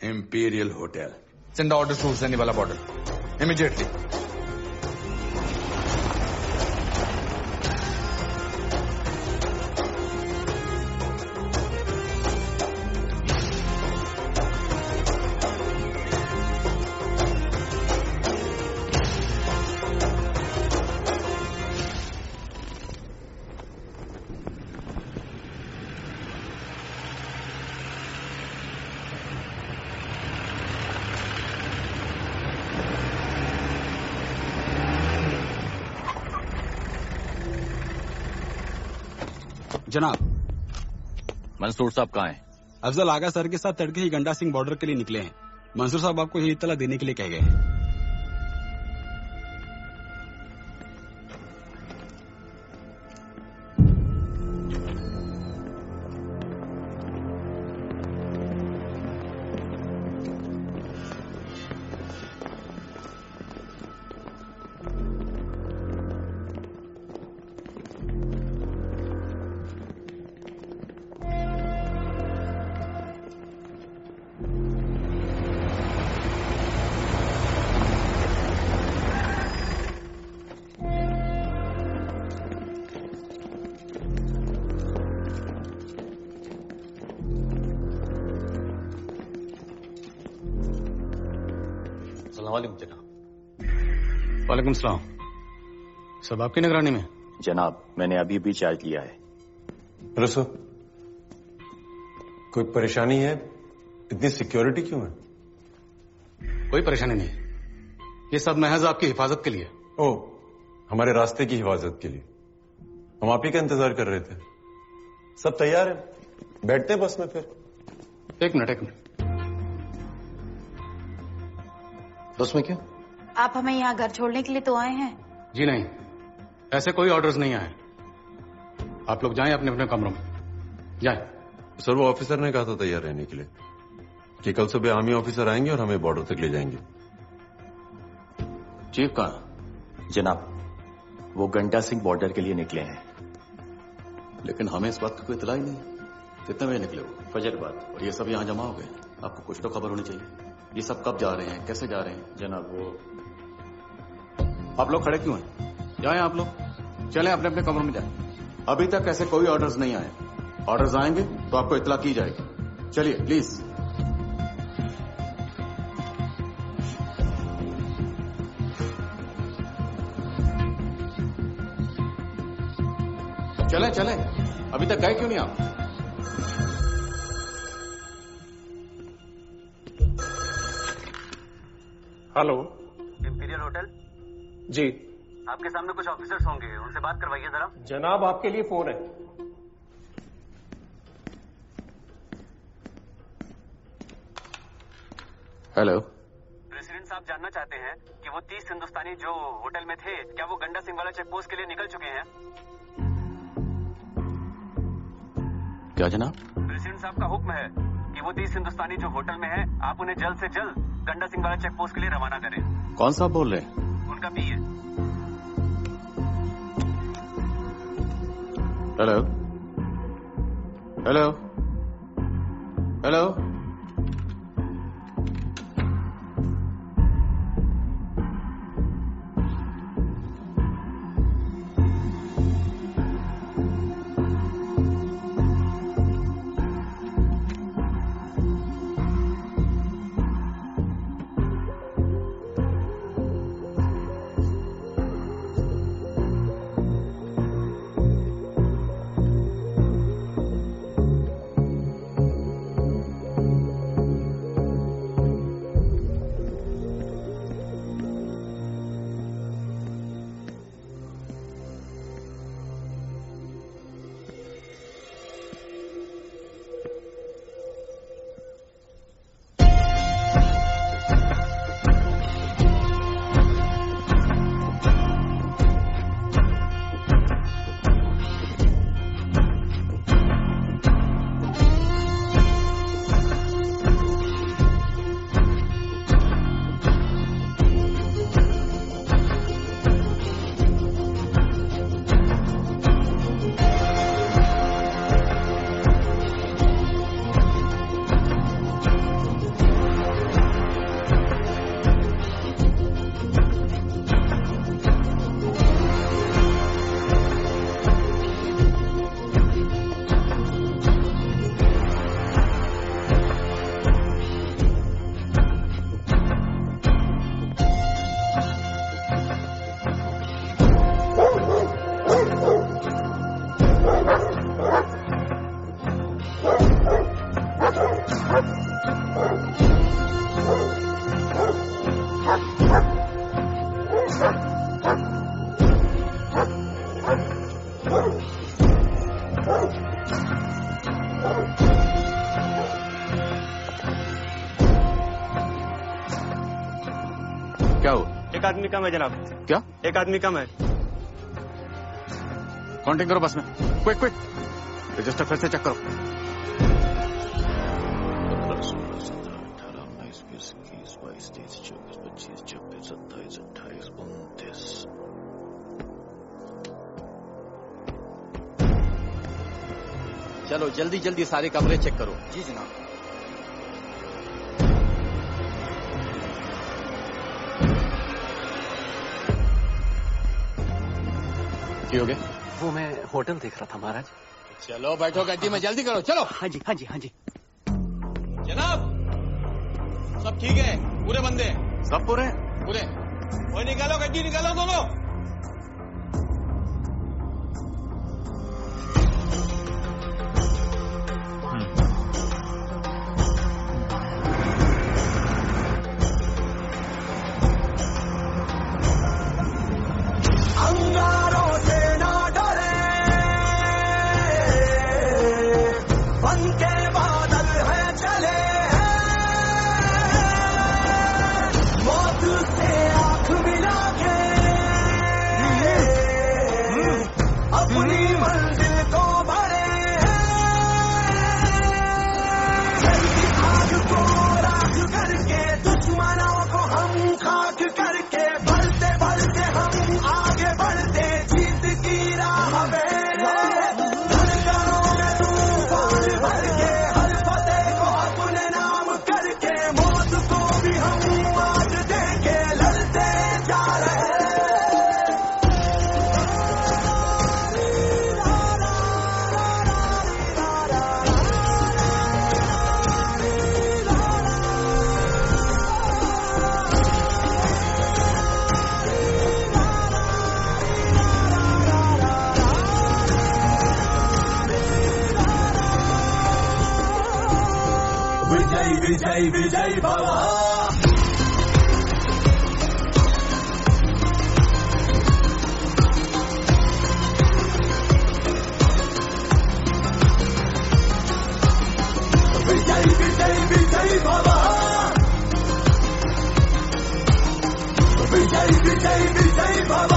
imperial hotel. Send orders to Hussainiwala border immediately. जनाब, मंसूर साहब कहाँ हैं? अफजल आगा सर के साथ तड़के ही गंडा सिंह बॉर्डर के लिए निकले हैं। मंसूर साहब आपको यही इत्तला देने के लिए कह गए हैं। जनाब। वालेकुम सलाम। सब आपकी निगरानी में? जनाब, मैंने अभी भी चार्ज लिया है। हेलो सर, कोई परेशानी है? इतनी सिक्योरिटी क्यों है? कोई परेशानी नहीं, ये सब महज आपकी हिफाजत के लिए। ओह, हमारे रास्ते की हिफाजत के लिए। हम आप ही का इंतजार कर रहे थे। सब तैयार है, बैठते हैं बस में फिर। एक मिनट। बस में क्यों? आप हमें यहाँ घर छोड़ने के लिए तो आए हैं? जी नहीं, ऐसे कोई ऑर्डर्स नहीं आए। आप लोग जाएं अपने अपने कमरों में, जाएं। सर वो ऑफिसर ने कहा था तैयार रहने के लिए कि कल सुबह आर्मी ऑफिसर आएंगे और हमें बॉर्डर तक ले जाएंगे। चीफ कहाँ? जनाब, वो गंडा सिंह बॉर्डर के लिए निकले हैं। लेकिन हमें इस बात की कोई इत्तला ही नहीं। कितने बजे निकले वो? फजर बाद। और ये सब यहाँ जमा हो गए, आपको कुछ तो खबर होनी चाहिए। ये सब कब जा रहे हैं, कैसे जा रहे हैं? जनाब वो आप लोग खड़े क्यों हैं? जाएं आप लोग, चलें अपने अपने कमरों में जाएं। अभी तक ऐसे कोई ऑर्डर्स नहीं आए। ऑर्डर्स आएंगे तो आपको इत्तला की जाएगी। चलिए प्लीज। चलें चलें, अभी तक गए क्यों नहीं आप? Hello, imperial hotel? जी। आपके सामने कुछ ऑफिसर्स होंगे, उनसे बात करवाइए जरा। जनाब आपके लिए फोन है। हेलो। प्रेसिडेंट साहब जानना चाहते हैं कि वो 30 हिंदुस्तानी जो होटल में थे, क्या वो गंडा सिंह वाला चेक पोस्ट के लिए निकल चुके हैं? क्या जनाब? प्रेसिडेंट साहब का हुक्म है कि वो 30 हिंदुस्तानी जो होटल में हैं, आप उन्हें जल्द से जल्द गंडा सिंह वाला चेक पोस्ट के लिए रवाना करें। कौन साहब बोल रहे हैं? उनका पीए। Hello hello hello. क्या हुआ? एक आदमी कम है जनाब। क्या? एक आदमी कम है। काउंटिंग करो बस में, क्विक क्विक। रजिस्टर फिर से चेक करो। 15, 16, 17, 18, 19, 20, 21, 22, 23, 24, 25, 26, 27, 28, 29। चलो जल्दी जल्दी सारे कमरे चेक करो। जी जनाब। क्यों हो गया? वो मैं होटल देख रहा था महाराज। चलो बैठो गड्डी में, जल्दी करो चलो। हाँ जी हाँ जी हाँ जी। जनाब सब ठीक है? पूरे बंदे सब पूरे? पूरे। वो निकालो गड्डी, निकालो दोनों। अंगारों से ना डरे, विजयी विजयी भव विजयी विजयी विजयी भव विजयी विजयी विजयी भव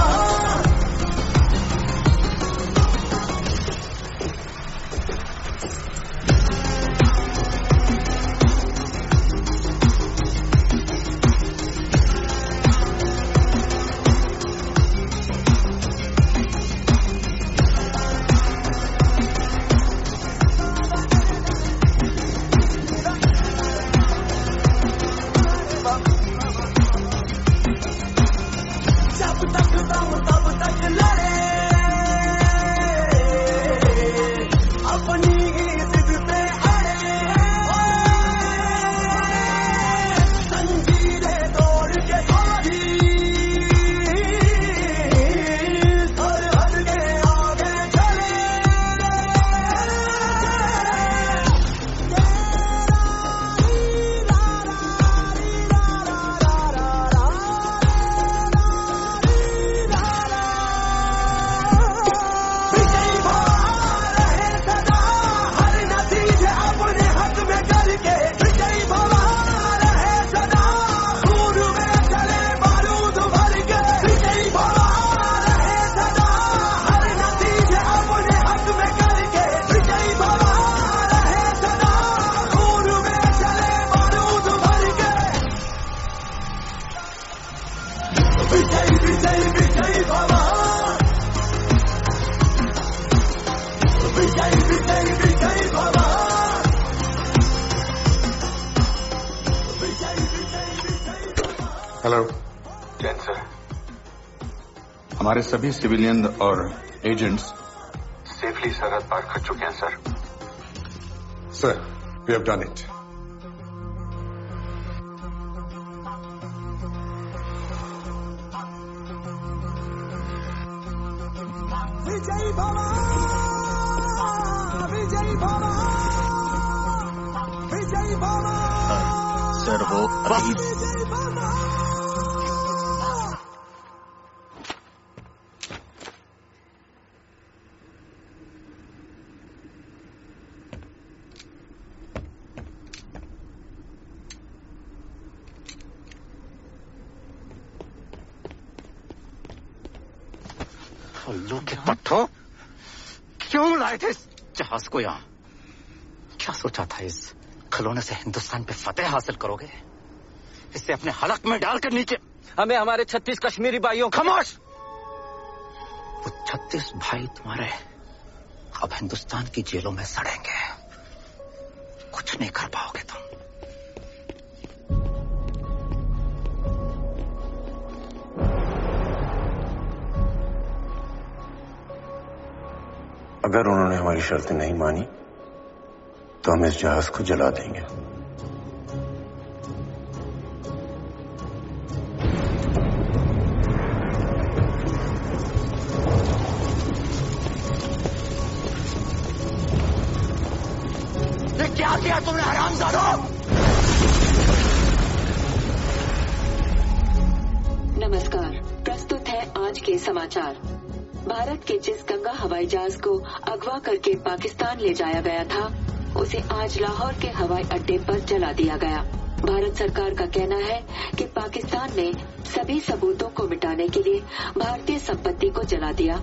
हेलो जैन सर, हमारे सभी सिविलियन और एजेंट्स सेफली सरहद पार कर चुके हैं sir. Sir, we have done it. विजयी भव विजयी भव विजयी भव। सर वो उल्लू के पट्टो, क्यों लाए थे इस जहाज को यहाँ? क्या सोचा था इस खिलौने से हिंदुस्तान पे फतेह हासिल करोगे? इसे अपने हलक में डालकर नीचे हमें हमारे 36 कश्मीरी भाइयों। खामोश! वो 36 भाई तुम्हारे अब हिंदुस्तान की जेलों में सड़ेंगे। कुछ नहीं कर पाओगे तुम। अगर उन्होंने हमारी शर्तें नहीं मानी तो हम इस जहाज को जला देंगे। ये क्या किया तुमने हरामजादों? नमस्कार, प्रस्तुत है आज के समाचार। भारत के जिस गंगा हवाई जहाज को अगवा करके पाकिस्तान ले जाया गया था, उसे आज लाहौर के हवाई अड्डे पर जला दिया गया। भारत सरकार का कहना है कि पाकिस्तान ने सभी सबूतों को मिटाने के लिए भारतीय संपत्ति को जला दिया,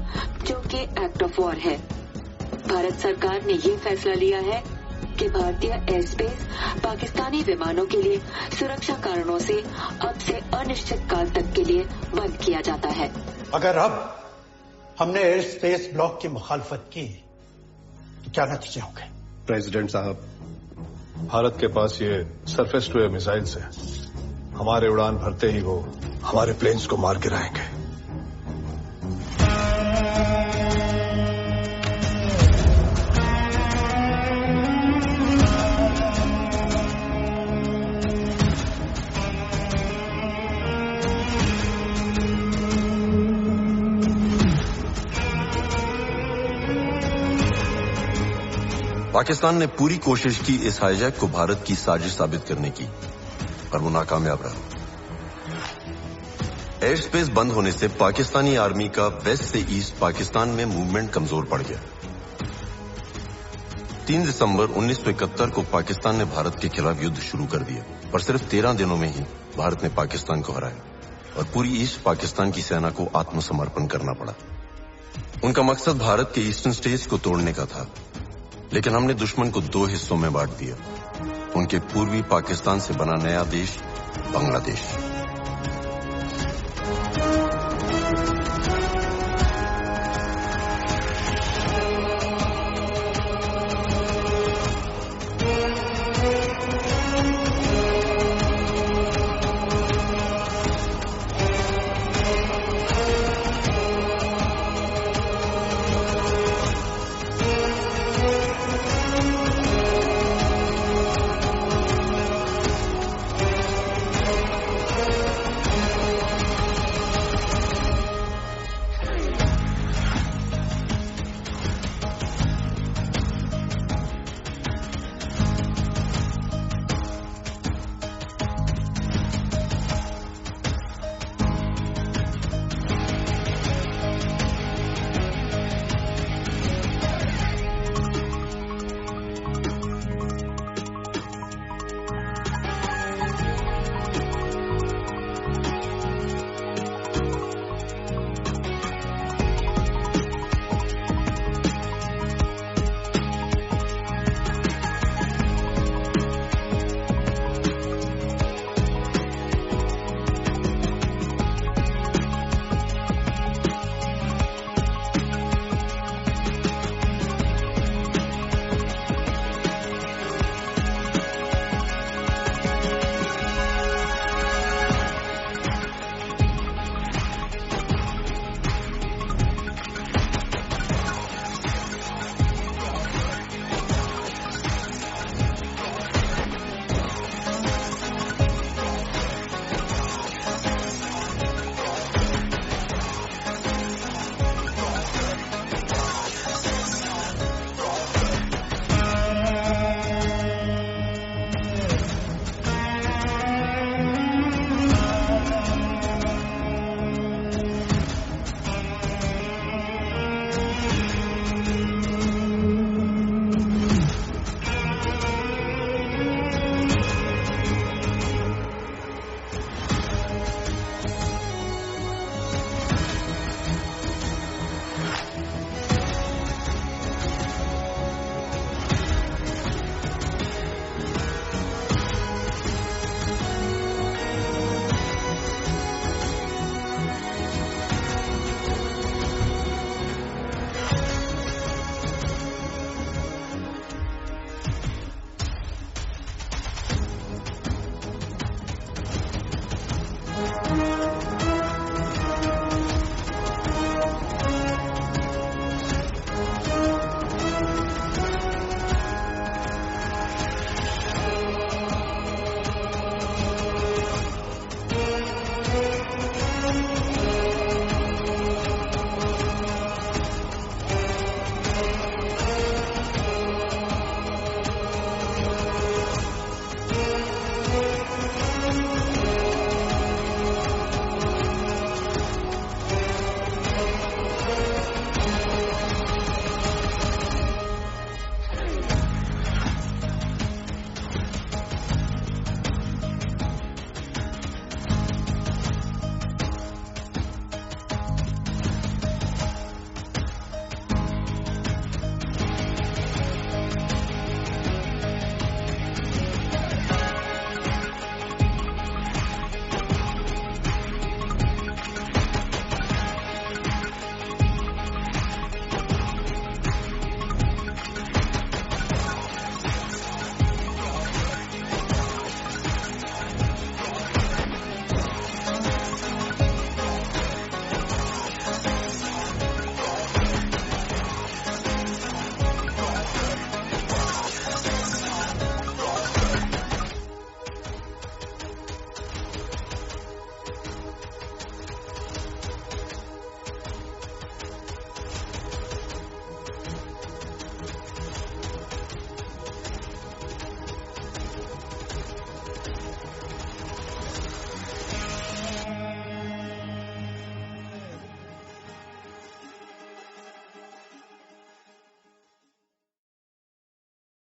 जो कि एक्ट ऑफ वॉर है। भारत सरकार ने ये फैसला लिया है कि भारतीय एयर स्पेस पाकिस्तानी विमानों के लिए सुरक्षा कारणों से अब से अनिश्चित काल तक के लिए बंद किया जाता है। अगर अब हमने एयर स्पेस ब्लॉक की मुखालफत की तो क्या नतीजे होंगे? प्रेसिडेंट साहब, भारत के पास ये सरफेस टू एयर मिसाइल्स है। हमारे उड़ान भरते ही वो हमारे प्लेन्स को मार गिराएंगे। पाकिस्तान ने पूरी कोशिश की इस हाईजैक को भारत की साजिश साबित करने की, पर वो नाकामयाब रहा। एयर स्पेस बंद होने से पाकिस्तानी आर्मी का वेस्ट से ईस्ट पाकिस्तान में मूवमेंट कमजोर पड़ गया। 3 दिसंबर 1971 को पाकिस्तान ने भारत के खिलाफ युद्ध शुरू कर दिया, पर सिर्फ 13 दिनों में ही भारत ने पाकिस्तान को हराया और पूरी ईस्ट पाकिस्तान की सेना को आत्मसमर्पण करना पड़ा। उनका मकसद भारत के ईस्टर्न स्टेट्स को तोड़ने का था, लेकिन हमने दुश्मन को 2 हिस्सों में बांट दिया। उनके पूर्वी पाकिस्तान से बना नया देश बांग्लादेश।